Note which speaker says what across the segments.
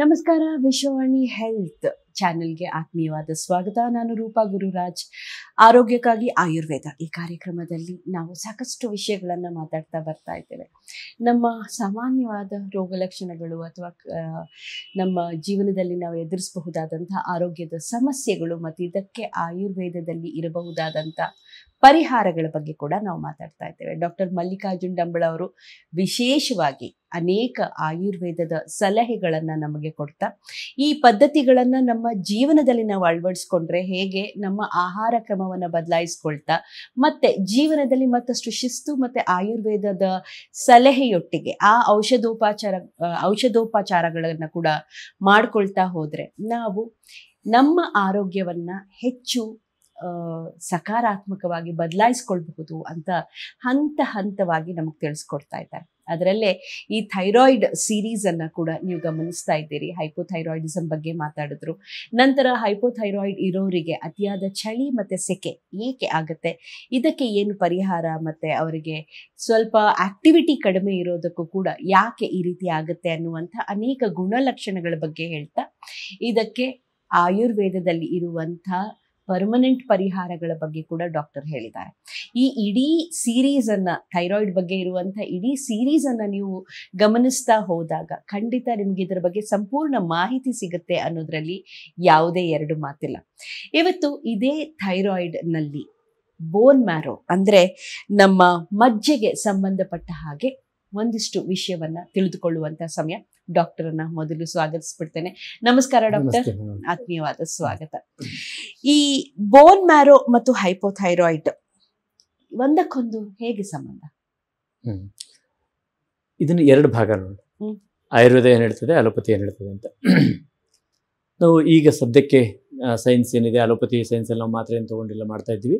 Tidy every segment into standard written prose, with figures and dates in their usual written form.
Speaker 1: ನಮಸ್ಕಾರ. ವಿಶ್ವವಾಣಿ ಹೆಲ್ತ್ ಚಾನೆಲ್ಗೆ ಆತ್ಮೀಯವಾದ ಸ್ವಾಗತ. ನಾನು ರೂಪಾ ಗುರುರಾಜ್. ಆರೋಗ್ಯಕ್ಕಾಗಿ ಆಯುರ್ವೇದ ಈ ಕಾರ್ಯಕ್ರಮದಲ್ಲಿ ನಾವು ಸಾಕಷ್ಟು ವಿಷಯಗಳನ್ನು ಮಾತಾಡ್ತಾ ಬರ್ತಾ ಇದ್ದೇವೆ. ನಮ್ಮ ಸಾಮಾನ್ಯವಾದ ರೋಗ ಲಕ್ಷಣಗಳು ಅಥವಾ ನಮ್ಮ ಜೀವನದಲ್ಲಿ ನಾವು ಎದುರಿಸಬಹುದಾದಂಥ ಆರೋಗ್ಯದ ಸಮಸ್ಯೆಗಳು ಮತ್ತು ಇದಕ್ಕೆ ಆಯುರ್ವೇದದಲ್ಲಿ ಇರಬಹುದಾದಂಥ ಪರಿಹಾರಗಳ ಬಗ್ಗೆ ಕೂಡ ನಾವು ಮಾತಾಡ್ತಾ ಇದ್ದೇವೆ. ಡಾಕ್ಟರ್ ಮಲ್ಲಿಕಾರ್ಜುನ್ ಡಂಬಳ ಅವರು ವಿಶೇಷವಾಗಿ ಅನೇಕ ಆಯುರ್ವೇದದ ಸಲಹೆಗಳನ್ನು ನಮಗೆ ಕೊಡ್ತಾ ಈ ಪದ್ಧತಿಗಳನ್ನು ನಮ್ಮ ಜೀವನದಲ್ಲಿ ನಾವು ಅಳವಡಿಸ್ಕೊಂಡ್ರೆ ಹೇಗೆ ನಮ್ಮ ಆಹಾರ ಕ್ರಮವನ್ನು ಬದಲಾಯಿಸ್ಕೊಳ್ತಾ ಮತ್ತೆ ಜೀವನದಲ್ಲಿ ಮತ್ತಷ್ಟು ಶಿಸ್ತು ಮತ್ತೆ ಆಯುರ್ವೇದದ ಸಲಹೆಯೊಟ್ಟಿಗೆ ಆ ಔಷಧೋಪಚಾರಗಳನ್ನು ಕೂಡ ಮಾಡ್ಕೊಳ್ತಾ ಹೋದ್ರೆ ನಾವು ನಮ್ಮ ಆರೋಗ್ಯವನ್ನ ಹೆಚ್ಚು ಸಕಾರಾತ್ಮಕವಾಗಿ ಬದಲಾಯಿಸ್ಕೊಳ್ಬಹುದು ಅಂತ ಹಂತ ಹಂತವಾಗಿ ನಮಗೆ ತಿಳಿಸ್ಕೊಡ್ತಾ ಇದ್ದಾರೆ. ಅದರಲ್ಲೇ ಈ ಥೈರಾಯ್ಡ್ ಸೀರೀಸ್ ಅನ್ನ ಕೂಡ ನೀವು ಗಮನಿಸ್ತಾ ಇದ್ದೀರಿ. ಹೈಪೋಥೈರಾಯ್ಡಿಸಮ್ ಬಗ್ಗೆ ಮಾತಾಡಿದ್ರು. ನಂತರ ಹೈಪೋಥೈರಾಯ್ಡ್ ಇರೋರಿಗೆ ಅತಿಯಾದ ಚಳಿ ಮತ್ತೆ ಸೆಕೆ ಏಕೆ ಆಗುತ್ತೆ, ಇದಕ್ಕೆ ಏನು ಪರಿಹಾರ, ಮತ್ತೆ ಅವರಿಗೆ ಸ್ವಲ್ಪ ಆಕ್ಟಿವಿಟಿ ಕಡಿಮೆ ಇರೋದಕ್ಕೂ ಕೂಡ ಯಾಕೆ ಈ ರೀತಿ ಆಗುತ್ತೆ ಅನ್ನುವಂಥ ಅನೇಕ ಗುಣಲಕ್ಷಣಗಳ ಬಗ್ಗೆ ಹೇಳ್ತಾ ಇದಕ್ಕೆ ಆಯುರ್ವೇದದಲ್ಲಿ ಇರುವಂಥ ಪರ್ಮನೆಂಟ್ ಪರಿಹಾರಗಳ ಬಗ್ಗೆ ಕೂಡ ಡಾಕ್ಟರ್ ಹೇಳಿದ್ದಾರೆ. ಈ ಇಡೀ ಸೀರೀಸ್ ಅನ್ನ, ಥೈರಾಯ್ಡ್ ಬಗ್ಗೆ ಇರುವಂಥ ಇಡೀ ಸೀರೀಸ್ ಅನ್ನ ನೀವು ಗಮನಿಸ್ತಾ ಹೋದಾಗ ಖಂಡಿತ ನಿಮ್ಗೆ ಇದರ ಬಗ್ಗೆ ಸಂಪೂರ್ಣ ಮಾಹಿತಿ ಸಿಗುತ್ತೆ ಅನ್ನೋದ್ರಲ್ಲಿ ಯಾವುದೇ ಎರಡು ಮಾತಿಲ್ಲ. ಇವತ್ತು ಇದೇ ಥೈರಾಯ್ಡ್ ನಲ್ಲಿ ಬೋನ್ ಮ್ಯಾರೋ ಅಂದ್ರೆ ನಮ್ಮ ಮಜ್ಜೆಗೆ ಸಂಬಂಧಪಟ್ಟ ಹಾಗೆ ಒಂದಿಷ್ಟು ವಿಷಯವನ್ನ ತಿಳಿದುಕೊಳ್ಳುವಂತ ಸಮಯ. ಡಾಕ್ಟರನ್ನ ಮೊದಲು ಸ್ವಾಗತಿಸ್ಬಿಡ್ತೇನೆ. ನಮಸ್ಕಾರ ಡಾಕ್ಟರ್, ಆತ್ಮೀಯವಾದ ಸ್ವಾಗತ. ಈ ಬೋನ್ ಮ್ಯಾರೋ ಮತ್ತು ಹೈಪೋಥೈರಾಯ್ಡ್ ಒಂದಕ್ಕೊಂದು ಹೇಗೆ ಸಂಬಂಧ?
Speaker 2: ಇದನ್ನು ಎರಡು ಭಾಗ ನೋಡಿ. ಆಯುರ್ವೇದ ಏನ್ ಹೇಳ್ತದೆ, ಅಲೋಪತಿ ಏನ್ ಹೇಳ್ತದೆ ಅಂತ. ನಾವು ಈಗ ಸದ್ಯಕ್ಕೆ ಸೈನ್ಸ್ ಏನಿದೆ, ಅಲೋಪತಿ ಸೈನ್ಸ್ ಅಲ್ಲಿ ನಾವು ಮಾತ್ರೆ ಏನು ತಗೊಂಡಿಲ್ಲ ಮಾಡ್ತಾ ಇದ್ದೀವಿ.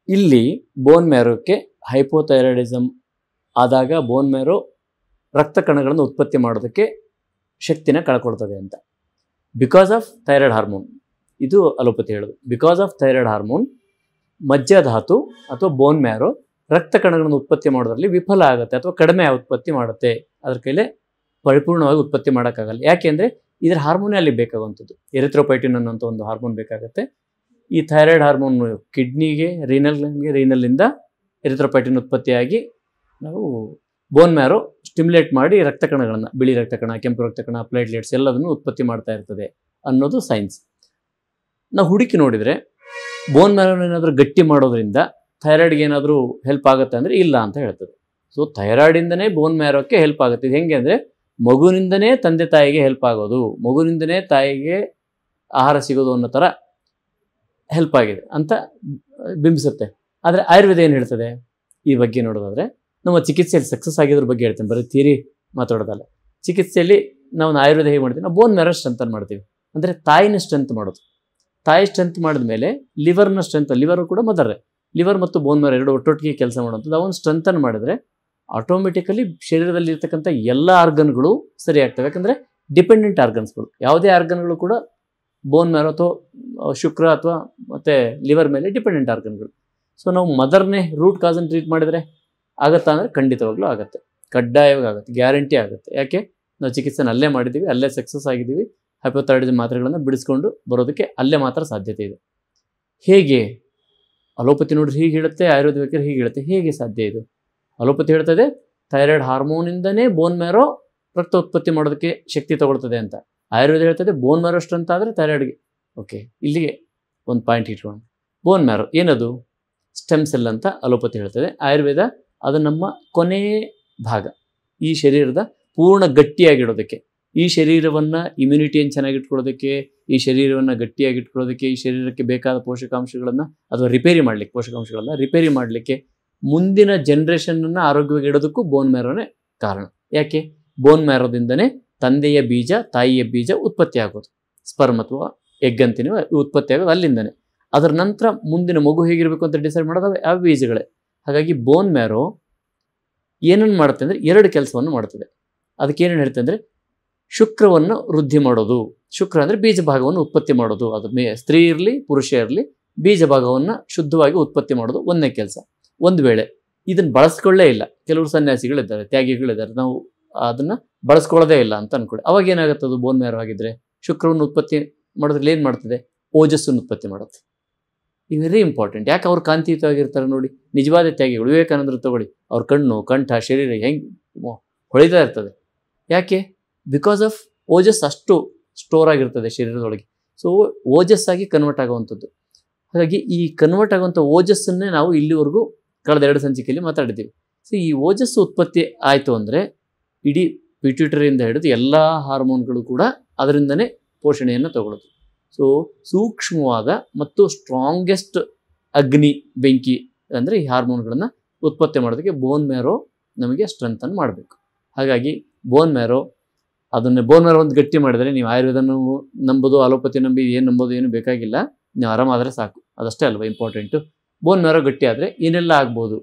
Speaker 2: ಇಲ್ಲಿ ಬೋನ್ ಮ್ಯಾರೋಕ್ಕೆ ಹೈಪೋಥೈರಾಯ್ಡಿಸಮ್ ಆದಾಗ ಬೋನ್ ಮ್ಯಾರೋ ರಕ್ತ ಕಣಗಳನ್ನು ಉತ್ಪತ್ತಿ ಮಾಡೋದಕ್ಕೆ ಶಕ್ತಿನ ಕಳ್ಕೊಳ್ತದೆ ಅಂತ. ಬಿಕಾಸ್ ಆಫ್ ಥೈರಾಯ್ಡ್ ಹಾರ್ಮೋನ್, ಇದು ಅಲೋಪತಿ ಹೇಳೋದು. ಬಿಕಾಸ್ ಆಫ್ ಥೈರಾಯ್ಡ್ ಹಾರ್ಮೋನ್ ಮಜ್ಜಧಾತು ಅಥವಾ ಬೋನ್ ಮ್ಯಾರೋ ರಕ್ತ ಕಣಗಳನ್ನು ಉತ್ಪತ್ತಿ ಮಾಡೋದ್ರಲ್ಲಿ ವಿಫಲ ಆಗುತ್ತೆ ಅಥವಾ ಕಡಿಮೆ ಉತ್ಪತ್ತಿ ಮಾಡುತ್ತೆ. ಅದ್ರ ಕೈಲೇ ಪರಿಪೂರ್ಣವಾಗಿ ಉತ್ಪತ್ತಿ ಮಾಡೋಕ್ಕಾಗಲ್ಲ. ಯಾಕೆಂದರೆ ಇದರ ಹಾರ್ಮೋನೇ ಅಲ್ಲಿ ಬೇಕಾಗುವಂಥದ್ದು. ಎರಿಥ್ರೋಪೈಟಿನ್ ಅನ್ನೋಂಥ ಒಂದು ಹಾರ್ಮೋನ್ ಬೇಕಾಗುತ್ತೆ. ಈ ಥೈರಾಯ್ಡ್ ಹಾರ್ಮೋನ್ ಕಿಡ್ನಿಗೆ, ರೀನಲ್ಲಿಂದ ಎರಿಥ್ರೋಪೈಟಿನ್ ಉತ್ಪತ್ತಿಯಾಗಿ ನಾವು ಬೋನ್ ಮ್ಯಾರೋ ಸ್ಟಿಮ್ಯುಲೇಟ್ ಮಾಡಿ ರಕ್ತ ಕಣಗಳನ್ನು, ಬಿಳಿ ರಕ್ತ ಕಣ, ಕೆಂಪು ರಕ್ತ ಕಣ, ಪ್ಲೇಟ್ಲೆಟ್ಸ್ ಎಲ್ಲದನ್ನು ಉತ್ಪತ್ತಿ ಮಾಡ್ತಾ ಇರ್ತದೆ ಅನ್ನೋದು ಸೈನ್ಸ್. ನಾವು ಹುಡುಕಿ ನೋಡಿದರೆ ಬೋನ್ ಮ್ಯಾರೋನ ಏನಾದರೂ ಗಟ್ಟಿ ಮಾಡೋದ್ರಿಂದ ಥೈರಾಯ್ಡ್ಗೆ ಏನಾದರೂ ಹೆಲ್ಪ್ ಆಗುತ್ತೆ ಅಂದರೆ ಇಲ್ಲ ಅಂತ ಹೇಳ್ತದೆ. ಸೊ ಥೈರಾಯ್ಡಿಂದನೇ ಬೋನ್ ಮ್ಯಾರೋಕ್ಕೆ ಹೆಲ್ಪ್ ಆಗುತ್ತೆ. ಇದು ಹೆಂಗೆ ಅಂದರೆ ಮಗುವಿನಿಂದನೇ ತಂದೆ ತಾಯಿಗೆ ಹೆಲ್ಪ್ ಆಗೋದು, ಮಗುವಿನಿಂದನೇ ತಾಯಿಗೆ ಆಹಾರ ಸಿಗೋದು ಅನ್ನೋ ಥರ ಹೆಲ್ಪ್ ಆಗಿದೆ ಅಂತ ಬಿಂಬಿಸುತ್ತೆ. ಆದರೆ ಆಯುರ್ವೇದ ಏನು ಹೇಳ್ತದೆ ಈ ಬಗ್ಗೆ ನೋಡೋದಾದರೆ, ನಮ್ಮ ಚಿಕಿತ್ಸೆಯಲ್ಲಿ ಸಕ್ಸಸ್ ಆಗಿದ್ರ ಬಗ್ಗೆ ಹೇಳ್ತೇನೆ, ಬರೀ ಥಿಯರಿ ಮಾತಾಡೋದಲ್ಲ. ಚಿಕಿತ್ಸೆಯಲ್ಲಿ ನಾವು ಆಯುರ್ವೇದ ಹೇಗೆ ಮಾಡ್ತೀವಿ, ನಾವು ಬೋನ್ ಮ್ಯಾರೋ ಸ್ಟ್ರೆಂಥನ್ ಮಾಡ್ತೀವಿ. ಅಂದರೆ ತಾಯಿನ ಸ್ಟ್ರೆಂತ್ ಮಾಡೋದು. ತಾಯಿ ಸ್ಟ್ರೆಂತ್ ಮಾಡಿದ ಮೇಲೆ ಲಿವರ್ನ ಸ್ಟ್ರೆಂತ್, ಲಿವರ್ ಕೂಡ ಮದರೇ, ಲಿವರ್ ಮತ್ತು ಬೋನ್ ಮ್ಯಾರೋ ಎರಡು ಒಟ್ಟೊಟ್ಟಿಗೆ ಕೆಲಸ ಮಾಡುವಂಥದ್ದು. ಅವನು ಸ್ಟ್ರೆಂಥನ್ ಮಾಡಿದರೆ ಆಟೋಮೆಟಿಕಲಿ ಶರೀರದಲ್ಲಿ ಇರ್ತಕ್ಕಂಥ ಎಲ್ಲ ಆರ್ಗನ್ಗಳು ಸರಿ ಆಗ್ತವೆ. ಯಾಕಂದರೆ ಡಿಪೆಂಡೆಂಟ್ ಆರ್ಗನ್ಸ್ಗಳು, ಯಾವುದೇ ಆರ್ಗನ್ಗಳು ಕೂಡ ಬೋನ್ ಮ್ಯಾರೋ ಅಥವಾ ಶುಕ್ರ ಅಥವಾ ಮತ್ತು ಲಿವರ್ ಮೇಲೆ ಡಿಪೆಂಡೆಂಟ್ ಆರ್ಗನ್ಗಳು. ಸೊ ನಾವು ಮದರ್ನೇ ರೂಟ್ ಕಾಸನ್ನು ಟ್ರೀಟ್ ಮಾಡಿದರೆ ಆಗುತ್ತಾ ಅಂದರೆ ಖಂಡಿತವಾಗ್ಲೂ ಆಗುತ್ತೆ, ಕಡ್ಡಾಯವಾಗಿ ಆಗುತ್ತೆ, ಗ್ಯಾರಂಟಿ ಆಗುತ್ತೆ. ಯಾಕೆ, ನಾವು ಚಿಕಿತ್ಸೆನ ಅಲ್ಲೇ ಮಾಡಿದ್ದೀವಿ, ಅಲ್ಲೇ ಸಕ್ಸಸ್ ಆಗಿದ್ದೀವಿ. ಹೈಪೋಥೈರಾಯ್ಡಿಸಮ್ ಮಾತ್ರೆಗಳನ್ನು ಬಿಡಿಸ್ಕೊಂಡು ಬರೋದಕ್ಕೆ ಅಲ್ಲೇ ಮಾತ್ರ ಸಾಧ್ಯತೆ ಇದೆ. ಹೇಗೆ ಅಲೋಪತಿ ನೋಡ್ರಿ ಹೀಗೆ ಹೇಳುತ್ತೆ, ಆಯುರ್ವೇದ ಬೇಕಾದ್ರೆ ಹೀಗೆ ಹೇಳುತ್ತೆ. ಹೇಗೆ ಸಾಧ್ಯ ಇದು? ಅಲೋಪತಿ ಹೇಳ್ತದೆ ಥೈರಾಯ್ಡ್ ಹಾರ್ಮೋನಿಂದನೇ ಬೋನ್ ಮ್ಯಾರೋ ರಕ್ತ ಉತ್ಪತ್ತಿ ಮಾಡೋದಕ್ಕೆ ಶಕ್ತಿ ತಗೊಳ್ತದೆ ಅಂತ. ಆಯುರ್ವೇದ ಹೇಳ್ತದೆ ಬೋನ್ ಮ್ಯಾರೋ ಸ್ಟ್ರೆಂತ್ ಆದರೆ ಥೈರಾಯ್ಡ್ಗೆ. ಓಕೆ, ಇಲ್ಲಿಗೆ ಒಂದು ಪಾಯಿಂಟ್ ಇಟ್ಕೊಂಡು, ಬೋನ್ ಮ್ಯಾರೋ ಏನದು? ಸ್ಟೆಮ್ ಸೆಲ್ ಅಂತ ಅಲೋಪತಿ ಹೇಳ್ತದೆ. ಆಯುರ್ವೇದ ಅದು ನಮ್ಮ ಕೊನೆ ಭಾಗ. ಈ ಶರೀರದ ಪೂರ್ಣ ಗಟ್ಟಿಯಾಗಿಡೋದಕ್ಕೆ, ಈ ಶರೀರವನ್ನು ಇಮ್ಯುನಿಟಿಯನ್ನು ಚೆನ್ನಾಗಿಟ್ಕೊಳ್ಳೋದಕ್ಕೆ, ಈ ಶರೀರವನ್ನು ಗಟ್ಟಿಯಾಗಿಟ್ಕೊಳ್ಳೋದಕ್ಕೆ, ಈ ಶರೀರಕ್ಕೆ ಬೇಕಾದ ಪೋಷಕಾಂಶಗಳನ್ನು ಅಥವಾ ರಿಪೇರಿ ಮಾಡಲಿಕ್ಕೆ, ಪೋಷಕಾಂಶಗಳನ್ನು ರಿಪೇರಿ ಮಾಡಲಿಕ್ಕೆ, ಮುಂದಿನ ಜನ್ರೇಷನ್ನನ್ನು ಆರೋಗ್ಯವಾಗಿ ಇಡೋದಕ್ಕೂ ಬೋನ್ ಮ್ಯಾರೋನೇ ಕಾರಣ. ಯಾಕೆ? ಬೋನ್ ಮ್ಯಾರೋದಿಂದನೇ ತಂದೆಯ ಬೀಜ, ತಾಯಿಯ ಬೀಜ ಉತ್ಪತ್ತಿ ಆಗೋದು. ಸ್ಪರ್ಮ್ ಅಥವಾ ಎಗ್ ಅಂತೀವಿ, ಉತ್ಪತ್ತಿ ಆಗೋದು ಅಲ್ಲಿಂದನೇ. ಅದರ ನಂತರ ಮುಂದಿನ ಮಗು ಹೇಗಿರಬೇಕು ಅಂತ ಡಿಸೈಡ್ ಮಾಡೋದು ಆ ಬೀಜಗಳೇ. ಹಾಗಾಗಿ ಬೋನ್ ಮ್ಯಾರೋ ಏನನ್ನು ಮಾಡುತ್ತೆ ಅಂದರೆ ಎರಡು ಕೆಲಸವನ್ನು ಮಾಡ್ತದೆ. ಅದಕ್ಕೆ ಏನೇನು ಹೇಳ್ತದೆ ಅಂದರೆ ಶುಕ್ರವನ್ನು ವೃದ್ಧಿ ಮಾಡೋದು. ಶುಕ್ರ ಅಂದರೆ ಬೀಜ ಭಾಗವನ್ನು ಉತ್ಪತ್ತಿ ಮಾಡೋದು. ಅದು ಸ್ತ್ರೀ ಇರಲಿ ಪುರುಷ ಇರಲಿ, ಬೀಜ ಭಾಗವನ್ನು ಶುದ್ಧವಾಗಿ ಉತ್ಪತ್ತಿ ಮಾಡೋದು ಒಂದನೇ ಕೆಲಸ. ಒಂದು ವೇಳೆ ಇದನ್ನು ಬಳಸ್ಕೊಳ್ಳೇ ಇಲ್ಲ, ಕೆಲವರು ಸನ್ಯಾಸಿಗಳಿದ್ದಾರೆ, ತ್ಯಾಗಿಗಳಿದ್ದಾರೆ, ನಾವು ಅದನ್ನು ಬಳಸ್ಕೊಳ್ಳೋದೇ ಇಲ್ಲ ಅಂತ ಅನ್ಕೊಳ್ಳಿ. ಅವಾಗ ಏನಾಗುತ್ತೆ, ಅದು ಬೋನ್ ಮ್ಯಾರೋ ಆಗಿದ್ರೆ ಶುಕ್ರವನ್ನು ಉತ್ಪತ್ತಿ ಮಾಡೋದ್ರಲ್ಲಿ ಏನು ಮಾಡ್ತದೆ, ಓಜಸ್ಸನ್ನು ಉತ್ಪತ್ತಿ ಮಾಡುತ್ತೆ. ಈ ವೆರಿ ಇಂಪಾರ್ಟೆಂಟ್. ಯಾಕೆ ಅವ್ರು ಕಾಂತಿಯುತವಾಗಿರ್ತಾರೆ ನೋಡಿ, ನಿಜವಾದ ತ್ಯಾಗಿಗಳು. ವಿವೇಕಾನಂದರು ತಗೊಳ್ಳಿ, ಅವ್ರ ಕಣ್ಣು, ಕಂಠ, ಶರೀರ ಹೆಂಗೆ ಹೊಳಿತಾ ಇರ್ತದೆ. ಯಾಕೆ? ಬಿಕಾಸ್ ಆಫ್ ಓಜಸ್ ಅಷ್ಟು ಸ್ಟೋರ್ ಆಗಿರ್ತದೆ ಶರೀರದೊಳಗೆ. ಸೊ ಓಜಸ್ಸಾಗಿ ಕನ್ವರ್ಟ್ ಆಗುವಂಥದ್ದು. ಹಾಗಾಗಿ ಈ ಕನ್ವರ್ಟ್ ಆಗುವಂಥ ಓಜಸ್ಸನ್ನೇ ನಾವು ಇಲ್ಲಿವರೆಗೂ ಕಳೆದ 2 ಸಂಚಿಕೆಯಲ್ಲಿ ಮಾತಾಡಿದ್ದೀವಿ. ಸೊ ಈ ಓಜಸ್ಸು ಉತ್ಪತ್ತಿ ಆಯಿತು ಅಂದರೆ ಇಡೀ ಪಿಟ್ಯೂಟರಿಯಿಂದ ಹಿಡಿದು ಎಲ್ಲ ಹಾರ್ಮೋನ್ಗಳು ಕೂಡ ಅದರಿಂದನೇ ಪೋಷಣೆಯನ್ನು ತಗೊಳ್ಳೋದು. ಸೊ ಸೂಕ್ಷ್ಮವಾದ ಮತ್ತು ಸ್ಟ್ರಾಂಗೆಸ್ಟ್ ಅಗ್ನಿ, ಬೆಂಕಿ ಅಂದರೆ ಈ ಹಾರ್ಮೋನ್ಗಳನ್ನು ಉತ್ಪತ್ತಿ ಮಾಡೋದಕ್ಕೆ ಬೋನ್ ಮ್ಯಾರೋ ನಮಗೆ ಸ್ಟ್ರೆಂತನ್ನು ಮಾಡಬೇಕು. ಹಾಗಾಗಿ ಬೋನ್ ಮ್ಯಾರೋ ಒಂದು ಗಟ್ಟಿ ಮಾಡಿದರೆ ನೀವು ಆಯುರ್ವೇದನೂ ನಂಬೋದು, ಅಲೋಪತಿ ನಂಬಿ ಏನು ನಂಬೋದು ಏನು ಬೇಕಾಗಿಲ್ಲ, ನೀವು ಆರಾಮಾದರೆ ಸಾಕು. ಅದಷ್ಟೇ ಅಲ್ವಾ ಇಂಪಾರ್ಟೆಂಟು. ಬೋನ್ ಮ್ಯಾರೋ ಗಟ್ಟಿ ಆದರೆ ಏನೆಲ್ಲ ಆಗ್ಬೋದು,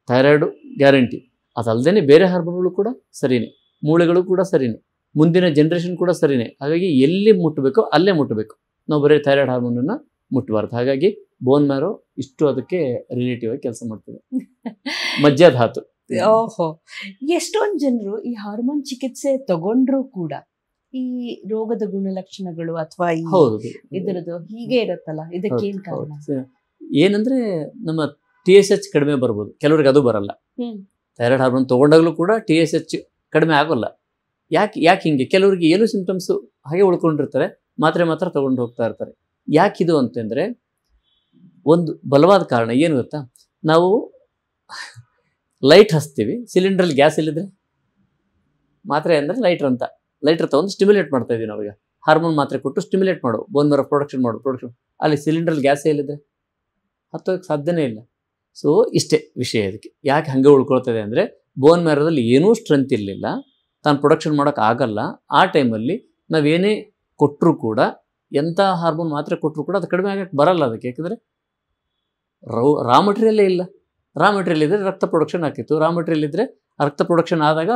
Speaker 2: ಥೈರಾಯ್ಡು ಗ್ಯಾರಂಟಿ. ಅದಲ್ಲದೆ ಬೇರೆ ಹಾರ್ಮೋನ್ಗಳು ಕೂಡ ಸರಿಯೇ, ಮೂಳೆಗಳು ಕೂಡ ಸರಿಯೇ, ಮುಂದಿನ ಜನ್ರೇಷನ್ ಕೂಡ ಸರಿಯೇ. ಹಾಗಾಗಿ ಎಲ್ಲಿ ಮುಟ್ಟಬೇಕೋ ಅಲ್ಲೇ ಮುಟ್ಟಬೇಕು. ನಾವು ಬರೀ ಥೈರಾಯ್ಡ್ ಹಾರ್ಮೋನನ್ನು ಮುಟ್ಟಬಾರ್ದು. ಹಾಗಾಗಿ ಬೋನ್ ಮ್ಯಾರೋ ಇಷ್ಟು ಅದಕ್ಕೆ ರಿಲೇಟಿವ್ ಆಗಿ ಕೆಲಸ ಮಾಡ್ತದೆ. ಮಜ್ಜಾಧಾತು.
Speaker 1: ಓಹೋ, ಎಷ್ಟೊಂದು ಜನರು ಈ ಹಾರ್ಮೋನ್ ಚಿಕಿತ್ಸೆ ತಗೊಂಡ್ರೂ ಕೂಡ ಈ ರೋಗದ ಗುಣಲಕ್ಷಣಗಳು ಅಥವಾ ಇದರದ್ದು ಹೀಗೆ ಇರುತ್ತಲ್ಲ, ಇದಕ್ಕೇನ್ ಕಾರಣ?
Speaker 2: ಏನಂದ್ರೆ ನಮ್ಮ TSH ಕಡಿಮೆ ಬರ್ಬೋದು, ಕೆಲವ್ರಿಗೆ ಅದು ಬರಲ್ಲ. ಥೈರಾಯ್ಡ್ ಹಾರ್ಮೋನ್ ತಗೊಂಡಾಗಲೂ ಕೂಡ TSH ಕಡಿಮೆ ಆಗೋಲ್ಲ. ಯಾಕೆ ಹಿಂಗೆ? ಕೆಲವ್ರಿಗೆ ಏನು ಸಿಂಪ್ಟಮ್ಸು ಹಾಗೆ ಉಳ್ಕೊಂಡಿರ್ತಾರೆ, ಮಾತ್ರ ತಗೊಂಡು ಹೋಗ್ತಾ ಇರ್ತಾರೆ. ಯಾಕಿದು ಅಂತಂದರೆ ಒಂದು ಬಲವಾದ ಕಾರಣ ಏನು ಗೊತ್ತಾ, ನಾವು ಲೈಟ್ ಹಚ್ತೀವಿ, ಸಿಲಿಂಡ್ರಲ್ಲಿ ಗ್ಯಾಸ್ ಇಲ್ಲಿದ್ರೆ ಮಾತ್ರೆ ಅಂದರೆ ಲೈಟ್ರ್ ತಗೊಂಡು ಸ್ಟಿಮ್ಯುಲೇಟ್ ಮಾಡ್ತಾ ಇದೀವಿ ನಾವೀಗ. ಹಾರ್ಮೋನ್ ಮಾತ್ರೆ ಕೊಟ್ಟು ಸ್ಟಿಮ್ಯುಲೇಟ್ ಮಾಡು, ಬೋನ್ ಮ್ಯಾರೋ ಪ್ರೊಡಕ್ಷನ್ ಅಲ್ಲಿ ಸಿಲಿಂಡ್ರಲ್ಲಿ ಗ್ಯಾಸೇ ಇಲ್ಲಿದೆ ಹತ್ತೋಕ್ಕೆ ಸಾಧ್ಯನೇ ಇಲ್ಲ. ಸೊ ಇಷ್ಟೇ ವಿಷಯ. ಇದಕ್ಕೆ ಯಾಕೆ ಹಾಗೆ ಉಳ್ಕೊಳ್ತದೆ ಅಂದರೆ ಬೋನ್ ಮ್ಯಾರೋದಲ್ಲಿ ಏನೂ ಸ್ಟ್ರೆಂತ್ ಇರಲಿಲ್ಲ, ತಾನು ಪ್ರೊಡಕ್ಷನ್ ಮಾಡೋಕ್ಕೆ ಆಗಲ್ಲ. ಆ ಟೈಮಲ್ಲಿ ನಾವೇನೇ ಕೊಟ್ಟರೂ ಕೂಡ, ಎಂಥ ಹಾರ್ಮೋನ್ ಮಾತ್ರೆ ಕೊಟ್ಟರು ಕೂಡ ಅದು ಕಡಿಮೆ ಆಗಕ್ಕೆ ಬರಲ್ಲ ಅದಕ್ಕೆ. ಯಾಕಂದರೆ ರಾ ಮೆಟೀರಿಯಲ್ಲೇ ಇಲ್ಲ. ರಾ ಮೆಟೀರಿಯಲ್ ಇದ್ದರೆ ರಕ್ತ ಪ್ರೊಡಕ್ಷನ್ ಆಗ್ತಿತ್ತು. ರಾ ಮೆಟೀರಿಯಲ್ ಇದ್ದರೆ ರಕ್ತ ಪ್ರೊಡಕ್ಷನ್ ಆದಾಗ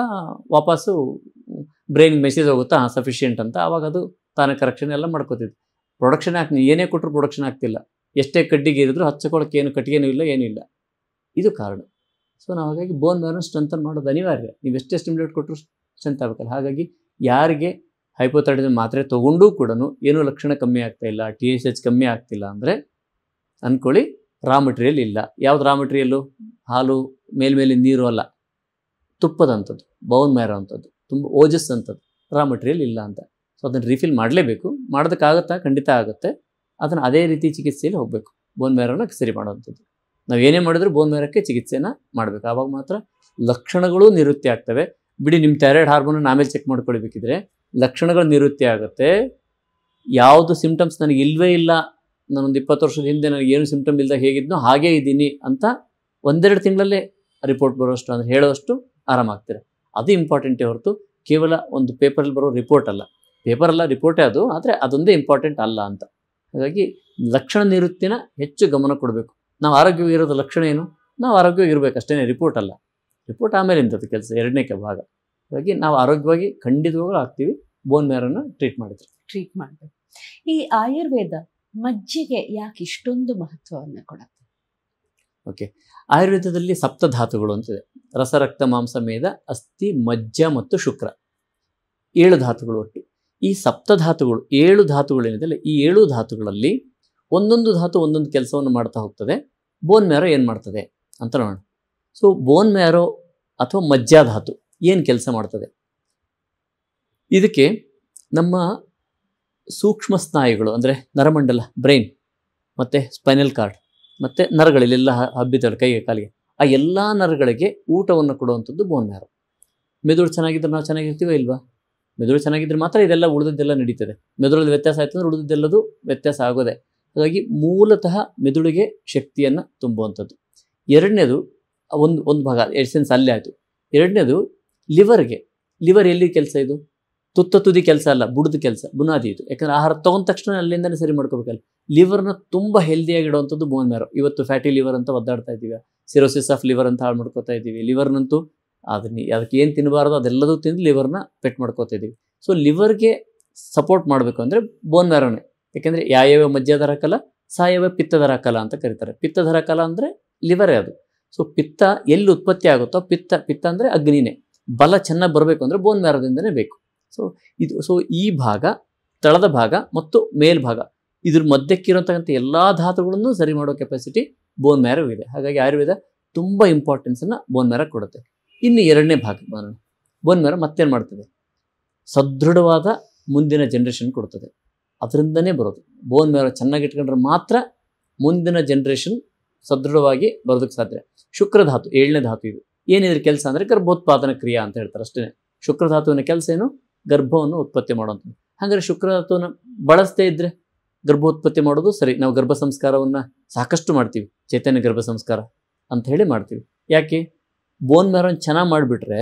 Speaker 2: ವಾಪಸ್ಸು ಬ್ರೈನ್ಗೆ ಮೆಸೇಜ್ ಹೋಗುತ್ತಾ ಸಫಿಷಿಯೆಂಟ್ ಅಂತ, ಆವಾಗ ಅದು ತಾನೇ ಕರೆಕ್ಷನ್ ಎಲ್ಲ ಮಾಡ್ಕೋತಿತ್ತು. ಪ್ರೊಡಕ್ಷನ್ ಏನೇ ಕೊಟ್ಟರು ಪ್ರೊಡಕ್ಷನ್ ಆಗ್ತಿಲ್ಲ. ಎಷ್ಟೇ ಕಡ್ಡಿಗೆ ಇರಿದ್ರು ಹಚ್ಕೊಳ್ಳೋಕ್ಕೆ ಏನು ಕಟ್ಟಿಗೆನೂ ಇಲ್ಲ, ಏನೂ ಇಲ್ಲ. ಇದು ಕಾರಣ. ಸೊ ನಾವು ಹಾಗಾಗಿ ಬೋನ್ ಮ್ಯಾರೋ ಸ್ಟ್ರೆಂಥನ್ ಮಾಡೋದು ಅನಿವಾರ್ಯ. ನೀವು ಎಷ್ಟೇ ಸ್ಟಿಮ್ಯುಲೇಟ್ ಕೊಟ್ಟರು ಸ್ಟ್ರೆಂತ್ ಆಗಬೇಕಲ್ಲ. ಹಾಗಾಗಿ ಯಾರಿಗೆ ಹೈಪೋಥೈರಾಯ್ಡಿಸಮ್ ಮಾತ್ರೆ ತೊಗೊಂಡೂ ಕೂಡ ಏನೂ ಲಕ್ಷಣ ಕಮ್ಮಿ ಆಗ್ತಾಯಿಲ್ಲ, TSH ಕಮ್ಮಿ ಆಗ್ತಿಲ್ಲ ಅಂದರೆ ಅಂದ್ಕೊಳ್ಳಿ ರಾ ಮೆಟೀರಿಯಲ್ ಇಲ್ಲ. ಯಾವ್ದು ರಾ ಮೆಟೀರಿಯಲ್ಲು? ಹಾಲು, ಮೇಲ್ಮೇಲಿನ ನೀರು ಅಲ್ಲ, ತುಪ್ಪದಂಥದ್ದು, ಬೋನ್ ಮ್ಯಾರೋ ಅಂಥದ್ದು, ತುಂಬ ಓಜಸ್ ಅಂಥದ್ದು ರಾ ಮೆಟೀರಿಯಲ್ ಇಲ್ಲ ಅಂತ. ಸೊ ಅದನ್ನು ರಿಫಿಲ್ ಮಾಡಲೇಬೇಕು. ಮಾಡೋದಕ್ಕಾಗುತ್ತಾ? ಖಂಡಿತ ಆಗುತ್ತೆ. ಅದನ್ನು ಅದೇ ರೀತಿ ಚಿಕಿತ್ಸೆಯಲ್ಲಿ ಹೋಗಬೇಕು, ಬೋನ್ ಮ್ಯಾರೋನ ಸರಿ ಮಾಡೋವಂಥದ್ದು. ನಾವು ಏನೇ ಮಾಡಿದ್ರೂ ಬೋನ್ ಮ್ಯಾರೋಕ್ಕೆ ಚಿಕಿತ್ಸೆನ ಮಾಡಬೇಕು. ಆವಾಗ ಮಾತ್ರ ಲಕ್ಷಣಗಳು ನಿವೃತ್ತಿ ಆಗ್ತವೆ. ಬಿಡಿ, ನಿಮ್ಮ ಥೈರಾಯ್ಡ್ ಹಾರ್ಮೋನನ್ನು ಆಮೇಲೆ ಚೆಕ್ ಮಾಡ್ಕೊಳ್ಬೇಕಿದ್ರೆ ಲಕ್ಷಣಗಳು ನಿವೃತ್ತಿ ಆಗುತ್ತೆ. ಯಾವುದು ಸಿಮ್ಟಮ್ಸ್ ನನಗೆ ಇಲ್ಲವೇ ಇಲ್ಲ, ನಾನೊಂದು 20 ವರ್ಷದ ಹಿಂದೆ ನನಗೆ ಏನು ಸಿಮ್ಟಮ್ ಇಲ್ಲದ ಹೇಗಿದ್ನೋ ಹಾಗೇ ಇದ್ದೀನಿ ಅಂತ 1-2 ತಿಂಗಳಲ್ಲೇ ರಿಪೋರ್ಟ್ ಬರೋಷ್ಟು ಅಂದರೆ ಹೇಳೋಷ್ಟು ಆರಾಮಾಗ್ತೀರ. ಅದು ಇಂಪಾರ್ಟೆಂಟೇ ಹೊರತು ಕೇವಲ ಒಂದು ಪೇಪರಲ್ಲಿ ಬರೋ ರಿಪೋರ್ಟ್ ಅಲ್ಲ. ಪೇಪರಲ್ಲ, ರಿಪೋರ್ಟೇ ಅದು, ಆದರೆ ಅದೊಂದೇ ಇಂಪಾರ್ಟೆಂಟ್ ಅಲ್ಲ ಅಂತ. ಹಾಗಾಗಿ ಲಕ್ಷಣ ನಿವೃತ್ತಿನ ಹೆಚ್ಚು ಗಮನ ಕೊಡಬೇಕು. ನಾವು ಆರೋಗ್ಯವಾಗಿರೋದು ಲಕ್ಷಣ ಏನು? ನಾವು ಆರೋಗ್ಯವಾಗಿ ಇರಬೇಕು ಅಷ್ಟೇ, ರಿಪೋರ್ಟ್ ಅಲ್ಲ. ರಿಪೋರ್ಟ್ ಆಮೇಲೆ ಇಂಥದ್ದು ಕೆಲಸ, 2ನೇ ಭಾಗ. ಹಾಗಾಗಿ ನಾವು ಆರೋಗ್ಯವಾಗಿ ಖಂಡಿತವಾಗ್ಲೂ ಆಗ್ತೀವಿ ಬೋನ್ ಮ್ಯಾರೋನ ಟ್ರೀಟ್ ಮಾಡಬೇಕು.
Speaker 1: ಈ ಆಯುರ್ವೇದ ಮಜ್ಜಿಗೆ ಯಾಕೆ ಇಷ್ಟೊಂದು ಮಹತ್ವವನ್ನು ಕೊಡುತ್ತೆ?
Speaker 2: ಓಕೆ, ಆಯುರ್ವೇದದಲ್ಲಿ ಸಪ್ತಧಾತುಗಳು ಅಂತಿದೆ. ರಸ, ರಕ್ತ, ಮಾಂಸ, ಮೇದ, ಅಸ್ಥಿ, ಮಜ್ಜ ಮತ್ತು ಶುಕ್ರ, 7 ಧಾತುಗಳು ಒಟ್ಟು. ಈ ಸಪ್ತಧಾತುಗಳು 7 ಧಾತುಗಳೇನಿದೆ, ಈ 7 ಧಾತುಗಳಲ್ಲಿ ಒಂದೊಂದು ಧಾತು ಒಂದೊಂದು ಕೆಲಸವನ್ನು ಮಾಡ್ತಾ ಹೋಗ್ತದೆ. ಬೋನ್ ಮ್ಯಾರೋ ಏನು ಮಾಡ್ತದೆ ಅಂತ ನೋಡೋಣ. ಸೊ ಬೋನ್ ಮ್ಯಾರೋ ಅಥವಾ ಮಜ್ಜಾಧಾತು ಏನು ಕೆಲಸ ಮಾಡ್ತದೆ? ಇದಕ್ಕೆ ನಮ್ಮ ಸೂಕ್ಷ್ಮ ಸ್ನಾಯುಗಳು ಅಂದರೆ ನರಮಂಡಲ, ಬ್ರೈನ್ ಮತ್ತು ಸ್ಪೈನಲ್ ಕಾರ್ಡ್ ಮತ್ತು ನರಗಳಿಲೆಲ್ಲ ಹಬ್ಬಿದ್ದಾಳೆ ಕೈಗೆ ಕಾಲಿಗೆ, ಆ ಎಲ್ಲ ನರಗಳಿಗೆ ಊಟವನ್ನು ಕೊಡುವಂಥದ್ದು ಬೋನ್ ಮ್ಯಾರೋ. ಮೆದುಳು ಚೆನ್ನಾಗಿದ್ದರೆ ನಾವು ಚೆನ್ನಾಗಿರ್ತೀವೋ ಇಲ್ವಾ? ಮೆದುಳು ಚೆನ್ನಾಗಿದ್ದರೆ ಮಾತ್ರ ಇದೆಲ್ಲ ಉಳಿದದ್ದೆಲ್ಲ ನಡೀತದೆ. ಮೆದುಳಲ್ಲಿ ವ್ಯತ್ಯಾಸ ಆಯಿತು ಅಂದರೆ ಉಳಿದದ್ದೆಲ್ಲದು ವ್ಯತ್ಯಾಸ ಆಗೋದೆ. ಹಾಗಾಗಿ ಮೂಲತಃ ಮೆದುಳಿಗೆ ಶಕ್ತಿಯನ್ನು ತುಂಬುವಂಥದ್ದು. ಎರಡನೇದು ಒಂದು ಭಾಗ ಎಸೆನ್ಸ್ ಅಲ್ಲೇ ಆಯಿತು. ಎರಡನೇದು ಲಿವರ್ಗೆ. ಲಿವರ್ ಎಲ್ಲಿ ಕೆಲಸ? ಇದು ತುದಿ ಕೆಲಸ ಅಲ್ಲ, ಬುಡದ ಕೆಲಸ, ಬುನಾದಿ ಇದು. ಯಾಕಂದರೆ ಆಹಾರ ತೊಗೊಂಡ ತಕ್ಷಣ ಅಲ್ಲಿಂದನೇ ಸರಿ ಮಾಡ್ಕೋಬೇಕಲ್ಲ. ಲಿವರ್ನ ತುಂಬ ಹೆಲ್ದಿಯಾಗಿಡುವಂಥದ್ದು ಬೋನ್ ಮ್ಯಾರೋ. ಇವತ್ತು ಫ್ಯಾಟಿ ಲಿವರ್ ಅಂತ ಒದ್ದಾಡ್ತಾ ಇದ್ದೀವಿ, ಸಿರೋಸಿಸ್ ಆಫ್ ಲಿವರ್ ಅಂತ ಹಾಳು ಮಾಡ್ಕೋತಾ ಇದ್ದೀವಿ. ಲಿವರ್ನಂತೂ ಅದಕ್ಕೆ ಏನು ತಿನ್ನಬಾರ್ದು ಅದೆಲ್ಲದೂ ತಿಂದು ಲಿವರ್ನ ಪೆಟ್ ಮಾಡ್ಕೋತಾ ಇದ್ದೀವಿ. ಸೊ ಲಿವರ್ಗೆ ಸಪೋರ್ಟ್ ಮಾಡಬೇಕು ಅಂದರೆ ಬೋನ್ ಮ್ಯಾರೋನೇ. ಯಾಕೆಂದರೆ ಯಾವ್ಯಾವ ಮಜ್ಜಾಧಾರ ಕಲ, ಸಾಯವ ಪಿತ್ತಧಾರ ಕಲ ಅಂತ ಕರೀತಾರೆ. ಪಿತ್ತಧಾರ ಕಲ ಅಂದರೆ ಲಿವರೇ ಅದು. ಸೊ ಪಿತ್ತ ಎಲ್ಲಿ ಉತ್ಪತ್ತಿ ಆಗುತ್ತೋ, ಪಿತ್ತ ಅಂದರೆ ಅಗ್ನಿನೇ. ಬಲ ಚೆನ್ನಾಗಿ ಬರಬೇಕು ಅಂದರೆ ಬೋನ್ ಮ್ಯಾರೋದಿಂದನೇ ಬೇಕು. ಸೊ ಈ ಭಾಗ, ತಳದ ಭಾಗ ಮತ್ತು ಮೇಲ್ಭಾಗ, ಇದ್ರ ಮಧ್ಯಕ್ಕಿರೋಂತಕ್ಕಂಥ ಎಲ್ಲ ಧಾತುಗಳನ್ನು ಸರಿ ಮಾಡೋ ಕೆಪಾಸಿಟಿ ಬೋನ್ ಮ್ಯಾರೋ ಇದೆ. ಹಾಗಾಗಿ ಆಯುರ್ವೇದ ತುಂಬ ಇಂಪಾರ್ಟೆನ್ಸನ್ನು ಬೋನ್ ಮ್ಯಾರೋ ಕೊಡುತ್ತೆ. ಇನ್ನು ಎರಡನೇ ಭಾಗ ಬೋನ್ ಮ್ಯಾರೋ ಮತ್ತೇನು ಮಾಡ್ತದೆ, ಸದೃಢವಾದ ಮುಂದಿನ ಜನ್ರೇಷನ್ ಕೊಡ್ತದೆ. ಅದರಿಂದನೇ ಬರೋದು. ಬೋನ್ ಮ್ಯಾರೋ ಚೆನ್ನಾಗಿ ಇಟ್ಕೊಂಡ್ರೆ ಮಾತ್ರ ಮುಂದಿನ ಜನ್ರೇಷನ್ ಸದೃಢವಾಗಿ ಬರೋದಕ್ಕೆ ಸಾಧ್ಯ. ಶುಕ್ರಧಾತು 7ನೇ ಧಾತು. ಇದು ಏನಿದ್ರ ಕೆಲಸ ಅಂದರೆ ಗರ್ಭೋತ್ಪಾದನ ಕ್ರಿಯೆ ಅಂತ ಹೇಳ್ತಾರೆ ಅಷ್ಟೇ. ಶುಕ್ರಧಾತುವಿನ ಕೆಲಸ ಏನು, ಗರ್ಭವನ್ನು ಉತ್ಪತ್ತಿ ಮಾಡುವಂಥದ್ದು. ಹಾಗಾದರೆ ಶುಕ್ರಧಾತುವನ್ನು ಬಳಸದೇ ಇದ್ದರೆ ಗರ್ಭೋತ್ಪತ್ತಿ ಮಾಡೋದು ಸರಿ. ನಾವು ಗರ್ಭ ಸಂಸ್ಕಾರವನ್ನು ಸಾಕಷ್ಟು ಮಾಡ್ತೀವಿ, ಚೈತನ್ಯ ಗರ್ಭ ಸಂಸ್ಕಾರ ಅಂತ ಹೇಳಿ ಮಾಡ್ತೀವಿ. ಯಾಕೆ, ಬೋನ್ ಮ್ಯಾರೋನ್ ಚೆನ್ನಾಗಿ ಮಾಡಿಬಿಟ್ರೆ,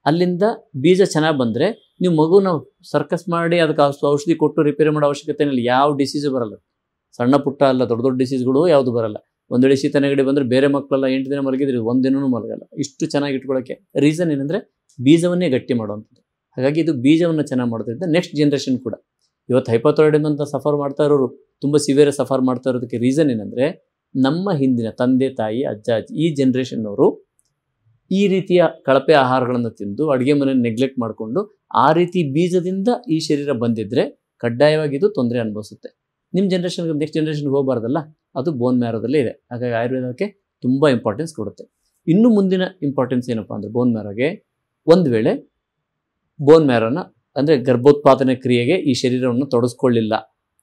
Speaker 2: ಅಲ್ಲಿಂದ ಬೀಜ ಚೆನ್ನಾಗಿ ಬಂದರೆ ನೀವು ಮಗುನ ಸರ್ಕಸ್ ಮಾಡಿ ಅದಕ್ಕೆ ಔಷಧಿ ಕೊಟ್ಟು ರಿಪೇರಿ ಮಾಡೋ ಅವಶ್ಯಕತೆ ಇಲ್ಲ. ಯಾವ ಡಿಸೀಸು ಬರಲ್ಲ. ಸಣ್ಣ ಪುಟ್ಟ ಅಲ್ಲ, ದೊಡ್ಡ ದೊಡ್ಡ ಡಿಸೀಸ್ಗಳು ಯಾವುದು ಬರಲ್ಲ. ಒಂದು ವೇಳೆ ಶೀತ ನೆಗಡಿ ಬಂದರೆ ಬೇರೆ ಮಕ್ಕಳೆಲ್ಲ 8 ದಿನ ಮಲಗಿದ್ರೆ 1 ದಿನವೂ ಮಲಗಲ್ಲ. ಇಷ್ಟು ಚೆನ್ನಾಗಿ ಇಟ್ಕೊಳ್ಳೋಕ್ಕೆ ರೀಸನ್ ಏನಂದರೆ ಬೀಜವನ್ನೇ ಗಟ್ಟಿ ಮಾಡುವಂಥದ್ದು. ಹಾಗಾಗಿ ಇದು ಬೀಜವನ್ನು ಚೆನ್ನಾಗಿ ಮಾಡೋದ್ರಿಂದ ನೆಕ್ಸ್ಟ್ ಜನ್ರೇಷನ್ ಕೂಡ ಇವತ್ತು ಹೈಪೋಥೈರಾಯ್ಡಿಸಮ್ ಅಂತ ಸಫರ್ ಮಾಡ್ತಾ ಇರೋರು, ತುಂಬ ಸಿವಿಯರ್ ಸಫರ್ ಮಾಡ್ತಾ ಇರೋದಕ್ಕೆ ರೀಸನ್ ಏನಂದರೆ ನಮ್ಮ ಹಿಂದಿನ ತಂದೆ ತಾಯಿ ಅಜ್ಜ ಅಜ್ಜಿ ಈ ಜನ್ರೇಷನ್ನವರು ಈ ರೀತಿಯ ಕಳಪೆ ಆಹಾರಗಳನ್ನು ತಿಂದು ಅಡುಗೆ ಮನೆಯನ್ನು ನೆಗ್ಲೆಕ್ಟ್ ಮಾಡಿಕೊಂಡು ಆ ರೀತಿ ಬೀಜದಿಂದ ಈ ಶರೀರ ಬಂದಿದ್ದರೆ ಕಡ್ಡಾಯವಾಗಿ ಇದು ತೊಂದರೆ ಅನುಭವಿಸುತ್ತೆ. ನಿಮ್ಮ ಜನ್ರೇಷನ್ಗೆ ನೆಕ್ಸ್ಟ್ ಜನ್ರೇಷನ್ಗೆ ಹೋಗಬಾರ್ದಲ್ಲ, ಅದು ಬೋನ್ ಮ್ಯಾರೋದಲ್ಲೇ ಇದೆ. ಹಾಗಾಗಿ ಆಯುರ್ವೇದಕ್ಕೆ ತುಂಬ ಇಂಪಾರ್ಟೆನ್ಸ್ ಕೊಡುತ್ತೆ. ಇನ್ನು ಮುಂದಿನ ಇಂಪಾರ್ಟೆನ್ಸ್ ಏನಪ್ಪ ಅಂದರೆ ಬೋನ್ ಮ್ಯಾರೋಗೆ, ಒಂದು ವೇಳೆ ಬೋನ್ ಮ್ಯಾರೋನ ಅಂದರೆ ಗರ್ಭೋತ್ಪಾದನೆ ಕ್ರಿಯೆಗೆ ಈ ಶರೀರವನ್ನು ತೊಡಗಿಸ್ಕೊಳ್ಳಿಲ್ಲ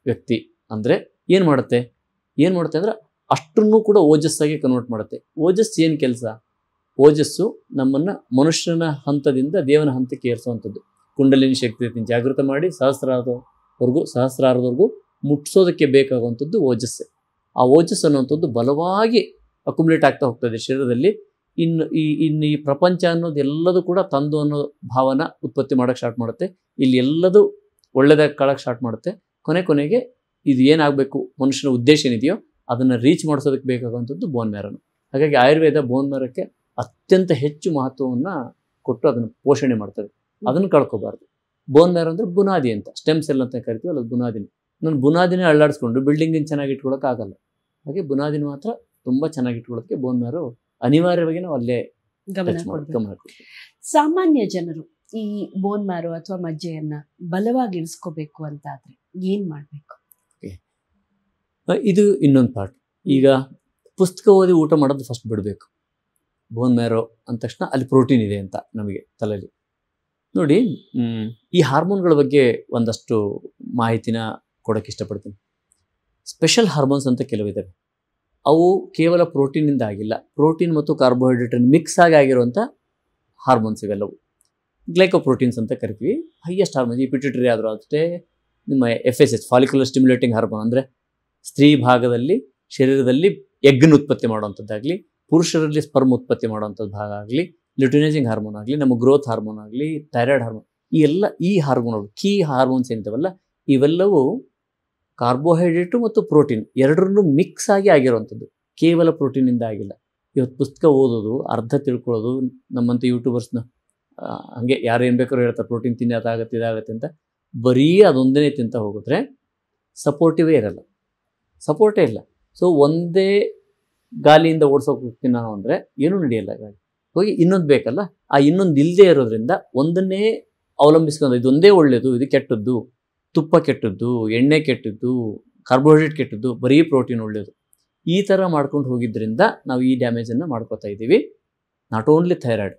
Speaker 2: ವ್ಯಕ್ತಿ ಅಂದರೆ ಏನು ಮಾಡುತ್ತೆ ಅಂದರೆ ಅಷ್ಟನ್ನು ಕೂಡ ಓಜಸ್ಸಾಗಿ ಕನ್ವರ್ಟ್ ಮಾಡುತ್ತೆ. ಓಜಸ್ ಏನು ಕೆಲಸ, ಓಜಸ್ಸು ನಮ್ಮನ್ನು ಮನುಷ್ಯನ ಹಂತದಿಂದ ದೇವನ ಹಂತಕ್ಕೆ ಏರಿಸುವಂಥದ್ದು. ಕುಂಡಲಿನಿ ಶಕ್ತಿ ಜಾಗೃತ ಮಾಡಿ ಸಹಸ್ರಾರದವರೆಗೂ ಮುಟ್ಟಿಸೋದಕ್ಕೆ ಬೇಕಾಗುವಂಥದ್ದು ಓಜಸ್ಸೆ. ಆ ಓಜಸ್ ಅನ್ನುವಂಥದ್ದು ಬಲವಾಗಿ ಅಕ್ಯುಮುಲೇಟ್ ಆಗ್ತಾ ಹೋಗ್ತದೆ ಶರೀರದಲ್ಲಿ. ಇನ್ನು ಈ ಪ್ರಪಂಚ ಅನ್ನೋದು ಎಲ್ಲದೂ ಕೂಡ ತಂದು ಅನ್ನೋ ಭಾವನ ಉತ್ಪತ್ತಿ ಮಾಡೋಕ್ಕೆ ಸ್ಟಾರ್ಟ್ ಮಾಡುತ್ತೆ. ಇಲ್ಲಿ ಎಲ್ಲದೂ ಒಳ್ಳೆಯದಾಗಿ ಕಾಳಕ್ಕೆ ಸ್ಟಾರ್ಟ್ ಮಾಡುತ್ತೆ. ಕೊನೆಗೆ ಇದು ಏನಾಗಬೇಕು, ಮನುಷ್ಯನ ಉದ್ದೇಶ ಏನಿದೆಯೋ ಅದನ್ನು ರೀಚ್ ಮಾಡಿಸೋದಕ್ಕೆ ಬೇಕಾಗುವಂಥದ್ದು ಬೋನ್ ಮ್ಯಾರೋನು. ಹಾಗಾಗಿ ಆಯುರ್ವೇದ ಬೋನ್ ಮ್ಯಾರೋಕ್ಕೆ ಅತ್ಯಂತ ಹೆಚ್ಚು ಮಹತ್ವವನ್ನು ಕೊಟ್ಟು ಅದನ್ನು ಪೋಷಣೆ ಮಾಡ್ತದೆ. ಅದನ್ನು ಕಳ್ಕೊಬಾರ್ದು. ಬೋನ್ ಮ್ಯಾರೋ ಅಂದರೆ ಬುನಾದಿ ಅಂತ, ಸ್ಟೆಮ್ ಸೆಲ್ ಅಂತ ಕರಿತೀವಿ, ಅದು ಬುನಾದಿನಿ. ನಾನು ಬುನಾದಿನೇ ಅಳ್ಳಾಡಿಸ್ಕೊಂಡು ಬಿಲ್ಡಿಂಗಿನ ಚೆನ್ನಾಗಿ ಇಟ್ಕೊಳ್ಳೋಕ್ಕಾಗಲ್ಲ. ಹಾಗೆ ಬುನಾದಿನ ಮಾತ್ರ ತುಂಬ ಚೆನ್ನಾಗಿ ಇಟ್ಕೊಳ್ಳೋದಕ್ಕೆ ಬೋನ್ ಮ್ಯಾರೋ ಅನಿವಾರ್ಯವಾಗಿ ನಾವು ಅಲ್ಲೇ ಗಮನ ಕೊಡ್ತೀವಿ.
Speaker 1: ಸಾಮಾನ್ಯ ಜನರು ಈ ಬೋನ್ ಮ್ಯಾರೋ ಅಥವಾ ಮಜ್ಜೆಯನ್ನ ಬಲವಾಗಿ ಇಳಿಸ್ಕೋಬೇಕು ಅಂತ ಆದ್ರೆ ಏನ್ ಮಾಡ್ಬೇಕು?
Speaker 2: ಇದು ಇನ್ನೊಂದು ಪಾರ್ಟ್. ಈಗ ಪುಸ್ತಕ ಓದಿ ಊಟ ಮಾಡೋದು ಫಸ್ಟ್ ಬಿಡಬೇಕು. ಬೋನ್ ಮ್ಯಾರೋ ಅಂದ ತಕ್ಷಣ ಅಲ್ಲಿ ಪ್ರೋಟೀನ್ ಇದೆ ಅಂತ ನಮಗೆ ತಲೆಯಲ್ಲಿ. ನೋಡಿ, ಈ ಹಾರ್ಮೋನ್ಗಳ ಬಗ್ಗೆ ಒಂದಷ್ಟು ಮಾಹಿತಿನ ಕೊಡೋಕ್ಕೆ ಇಷ್ಟಪಡ್ತೀನಿ. ಸ್ಪೆಷಲ್ ಹಾರ್ಮೋನ್ಸ್ ಅಂತ ಕೆಲವಿದ್ದಾವೆ. ಅವು ಕೇವಲ ಪ್ರೋಟೀನಿಂದ ಆಗಿಲ್ಲ, ಪ್ರೋಟೀನ್ ಮತ್ತು ಕಾರ್ಬೋಹೈಡ್ರೇಟ್ ಮಿಕ್ಸ್ ಆಗಿರುವಂಥ ಹಾರ್ಮೋನ್ಸ್ ಇವೆಲ್ಲವು. ಗ್ಲೈಕೋಪ್ರೋಟೀನ್ಸ್ ಅಂತ ಕರಿತೀವಿ. ಹೈಯೆಸ್ಟ್ ಹಾರ್ಮೋನ್ಸ್ ಈ ಪಿಟ್ಯೂಟರಿ ಆದರೂ ಅಷ್ಟೇ, ನಿಮ್ಮ FSH ಫಾಲಿಕ್ಯುಲರ್ ಸ್ಟಿಮ್ಯುಲೇಟಿಂಗ್ ಹಾರ್ಮೋನ್ ಅಂದರೆ ಸ್ತ್ರೀ ಭಾಗದಲ್ಲಿ ಶರೀರದಲ್ಲಿ ಎಗ್ಗನ್ನು ಉತ್ಪತ್ತಿ ಮಾಡುವಂಥದ್ದಾಗಲಿ, ಪುರುಷರಲ್ಲಿ ಸ್ಪರ್ಮ್ ಉತ್ಪತ್ತಿ ಮಾಡುವಂಥದ್ದು ಭಾಗ ಆಗಲಿ, ಲ್ಯೂಟಿನೈಸಿಂಗ್ ಹಾರ್ಮೋನ್ ಆಗಲಿ, ನಮ್ಮ ಗ್ರೋತ್ ಹಾರ್ಮೋನ್ ಆಗಲಿ, ಥೈರಾಯ್ಡ್ ಹಾರ್ಮೋನ್, ಈ ಹಾರ್ಮೋನ್ಗಳು ಕೀ ಹಾರ್ಮೋನ್ಸ್ ಏನಿದ್ದಾವಲ್ಲ ಇವೆಲ್ಲವೂ ಕಾರ್ಬೋಹೈಡ್ರೇಟು ಮತ್ತು ಪ್ರೋಟೀನ್ ಎರಡರಲ್ಲೂ ಮಿಕ್ಸ್ ಆಗಿರುವಂಥದ್ದು, ಕೇವಲ ಪ್ರೋಟೀನಿಂದ ಆಗಿಲ್ಲ. ಇವತ್ತು ಪುಸ್ತಕ ಓದೋದು, ಅರ್ಧ ತಿಳ್ಕೊಳ್ಳೋದು, ನಮ್ಮಂಥ ಯೂಟ್ಯೂಬರ್ಸ್ನ ಹಾಗೆ ಯಾರು ಏನು ಬೇಕಾದ್ರೂ ಹೇಳ್ತಾರೆ ಪ್ರೋಟೀನ್ ತಿನ್ನಿ ಅದಾಗತ್ತೆ ಇದಾಗತ್ತೆ ಅಂತ, ಬರೀ ಅದೊಂದೇ ತಿಂತ ಹೋಗಿದ್ರೆ ಸಪೋರ್ಟಿವೇ ಇಲ್ಲ. ಸೊ ಒಂದೇ ಗಾಲಿಯಿಂದ ಓಡಿಸೋಕೆ ಹೋಗ್ತೀನಿ ನಾವು ಅಂದರೆ ಏನೂ ನಡೆಯಲ್ಲ. ಗಾಳಿ ಹೋಗಿ ಇನ್ನೊಂದು ಬೇಕಲ್ಲ, ಆ ಇನ್ನೊಂದು ಇಲ್ಲದೆ ಇರೋದ್ರಿಂದ ಒಂದನ್ನೇ ಅವಲಂಬಿಸ್ಕೊಂಡು ಇದೊಂದೇ ಒಳ್ಳೆಯದು, ಇದು ಕೆಟ್ಟದ್ದು, ತುಪ್ಪ ಕೆಟ್ಟದ್ದು, ಎಣ್ಣೆ ಕೆಟ್ಟದ್ದು, ಕಾರ್ಬೋಹೈಡ್ರೇಟ್ ಕೆಟ್ಟದ್ದು, ಬರೀ ಪ್ರೋಟೀನ್ ಒಳ್ಳೆಯದು, ಈ ಥರ ಮಾಡ್ಕೊಂಡು ಹೋಗಿದ್ದರಿಂದ ನಾವು ಈ ಡ್ಯಾಮೇಜನ್ನು ಮಾಡ್ಕೋತಾ ಇದ್ದೀವಿ. ನಾಟ್ ಓನ್ಲಿ ಥೈರಾಯ್ಡ್,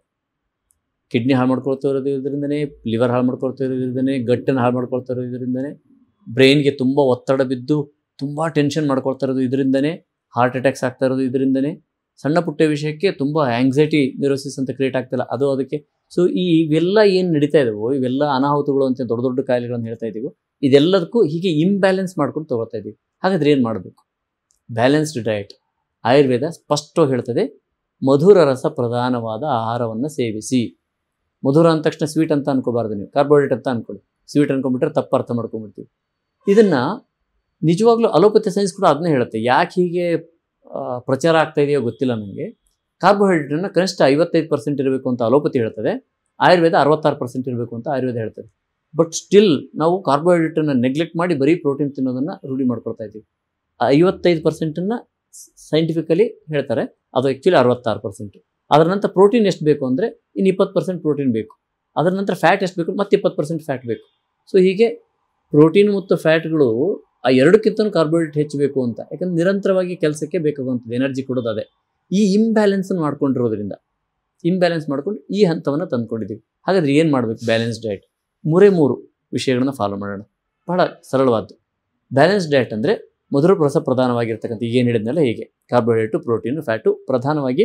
Speaker 2: ಕಿಡ್ನಿ ಹಾಳು ಮಾಡ್ಕೊಳ್ತಾ ಇರೋದು ಇದರಿಂದನೇ, ಲಿವರ್ ಹಾಳು ಮಾಡ್ಕೊಳ್ತಾ ಇರೋದ್ರಿಂದನೇ, ಗಟ್ಟನ್ನು ಹಾಳು ಮಾಡ್ಕೊಳ್ತಾ ಇರೋದ್ರಿಂದನೇ, ಬ್ರೈನ್ಗೆ ತುಂಬ ಒತ್ತಡ ಬಿದ್ದು ತುಂಬ ಟೆನ್ಷನ್ ಮಾಡ್ಕೊಳ್ತಾ ಇರೋದು ಇದರಿಂದನೇ, ಹಾರ್ಟ್ ಅಟ್ಯಾಕ್ಸ್ ಆಗ್ತಾ ಇರೋದು ಇದರಿಂದನೇ, ಸಣ್ಣ ಪುಟ್ಟ ವಿಷಯಕ್ಕೆ ತುಂಬ ಆ್ಯಂಗ್ಸೈಟಿ ನ್ಯೂರೋಸಿಸ್ ಅಂತ ಕ್ರಿಯೇಟ್ ಆಗ್ತಿಲ್ಲ ಅದು ಅದಕ್ಕೆ. ಸೊ ಇವೆಲ್ಲ ಏನು ನಡೀತಾ ಇದ್ದಾವೋ ಇವೆಲ್ಲ ಅನಾಹುತಗಳು ಅಂತ ದೊಡ್ಡ ದೊಡ್ಡ ಕಾಯಿಲೆಗಳನ್ನು ಹೇಳ್ತಾ ಇದ್ದೀವೋ ಇದೆಲ್ಲದಕ್ಕೂ ಹೀಗೆ ಇಂಬ್ಯಾಲೆನ್ಸ್ ಮಾಡ್ಕೊಂಡು ತೊಗೊಳ್ತಾ ಇದ್ದೀವಿ. ಹಾಗಾದ್ರೆ ಏನು ಮಾಡಬೇಕು? Balanced diet. ಆಯುರ್ವೇದ ಸ್ಪಷ್ಟವಾಗಿ ಹೇಳ್ತದೆ, ಮಧುರ ರಸ ಪ್ರಧಾನವಾದ ಆಹಾರವನ್ನು ಸೇವಿಸಿ. ಮಧುರ ಅಂದ ತಕ್ಷಣ ಸ್ವೀಟ್ ಅಂತ ಅನ್ಕೋಬಾರ್ದು, ನೀವು ಕಾರ್ಬೋಹೈಡ್ರೇಟ್ ಅಂತ ಅನ್ಕೊಳ್ಳಿ. ಸ್ವೀಟ್ ಅನ್ಕೊಂಡ್ಬಿಟ್ರೆ ತಪ್ಪು ಅರ್ಥ ಮಾಡ್ಕೊಂಡ್ಬಿಡ್ತೀವಿ. ಇದನ್ನು ನಿಜವಾಗ್ಲೂ ಅಲೋಪತಿ ಸೈನ್ಸ್ ಕೂಡ ಅದನ್ನೇ ಹೇಳುತ್ತೆ. ಯಾಕೆ ಹೀಗೆ ಪ್ರಚಾರ ಆಗ್ತಾ ಇದೆಯೋ ಗೊತ್ತಿಲ್ಲ ನನಗೆ. ಕಾರ್ಬೋಹೈಡ್ರೇಟನ್ನು ಕನಿಷ್ಠ 55% ಇರಬೇಕು ಅಂತ ಅಲೋಪತಿ ಹೇಳ್ತದೆ, ಆಯುರ್ವೇದ 66% ಇರಬೇಕು ಅಂತ ಆಯುರ್ವೇದ ಹೇಳ್ತದೆ. ಬಟ್ ಸ್ಟಿಲ್ ನಾವು ಕಾರ್ಬೋಹೈಡ್ರೇಟನ್ನು ನೆಗ್ಲೆಕ್ಟ್ ಮಾಡಿ ಬರೀ ಪ್ರೋಟೀನ್ ತಿನ್ನೋದನ್ನು ರೂಢಿ ಮಾಡ್ಕೊಳ್ತಾ ಇದ್ದೀವಿ. 55%ನ್ನು ಸೈಂಟಿಫಿಕಲಿ ಹೇಳ್ತಾರೆ, ಅದು ಆ್ಯಕ್ಚುಲಿ 66%. ಅದರ ನಂತರ ಪ್ರೋಟೀನ್ ಎಷ್ಟು ಬೇಕು ಅಂದರೆ ಇನ್ನು 20% ಪ್ರೋಟೀನ್ ಬೇಕು. ಅದರ ನಂತರ ಫ್ಯಾಟ್ ಎಷ್ಟು ಬೇಕು, ಮತ್ತೆ 20% ಫ್ಯಾಟ್ ಬೇಕು. ಸೊ ಹೀಗೆ ಪ್ರೋಟೀನ್ ಮತ್ತು ಫ್ಯಾಟ್ಗಳು ಆ ಎರಡಕ್ಕಿಂತಲೂ ಕಾರ್ಬೋಹೈಡ್ರೇಟ್ ಹೆಚ್ಚು ಬೇಕು ಅಂತ. ಯಾಕಂದ್ರೆ ನಿರಂತರವಾಗಿ ಕೆಲಸಕ್ಕೆ ಬೇಕಾಗುವಂಥದ್ದು ಎನರ್ಜಿ ಕೊಡೋದು ಅದೇ. ಈ ಇಂಬ್ಯಾಲೆನ್ಸನ್ನು ಮಾಡ್ಕೊಂಡಿರೋದ್ರಿಂದ ಇಂಬ್ಯಾಲೆನ್ಸ್ ಮಾಡ್ಕೊಂಡು ಈ ಹಂತವನ್ನು ತಂದ್ಕೊಂಡಿದ್ದೀವಿ. ಹಾಗಾದ್ರೆ ಏನು ಮಾಡಬೇಕು? ಬ್ಯಾಲೆನ್ಸ್ ಡಯಟ್ 3 ವಿಷಯಗಳನ್ನ ಫಾಲೋ ಮಾಡೋಣ. ಬಹಳ ಸರಳವಾದ್ದು. ಬ್ಯಾಲೆನ್ಸ್ ಡಯಟ್ ಅಂದರೆ ಮೊದಲು ರಸ ಪ್ರಧಾನವಾಗಿರ್ತಕ್ಕಂಥ ಏನು ಹೇಳಿದ್ನಲ್ಲ ಹೀಗೆ ಕಾರ್ಬೋಹೈಡ್ರೇಟು, ಪ್ರೋಟೀನು, ಫ್ಯಾಟು ಪ್ರಧಾನವಾಗಿ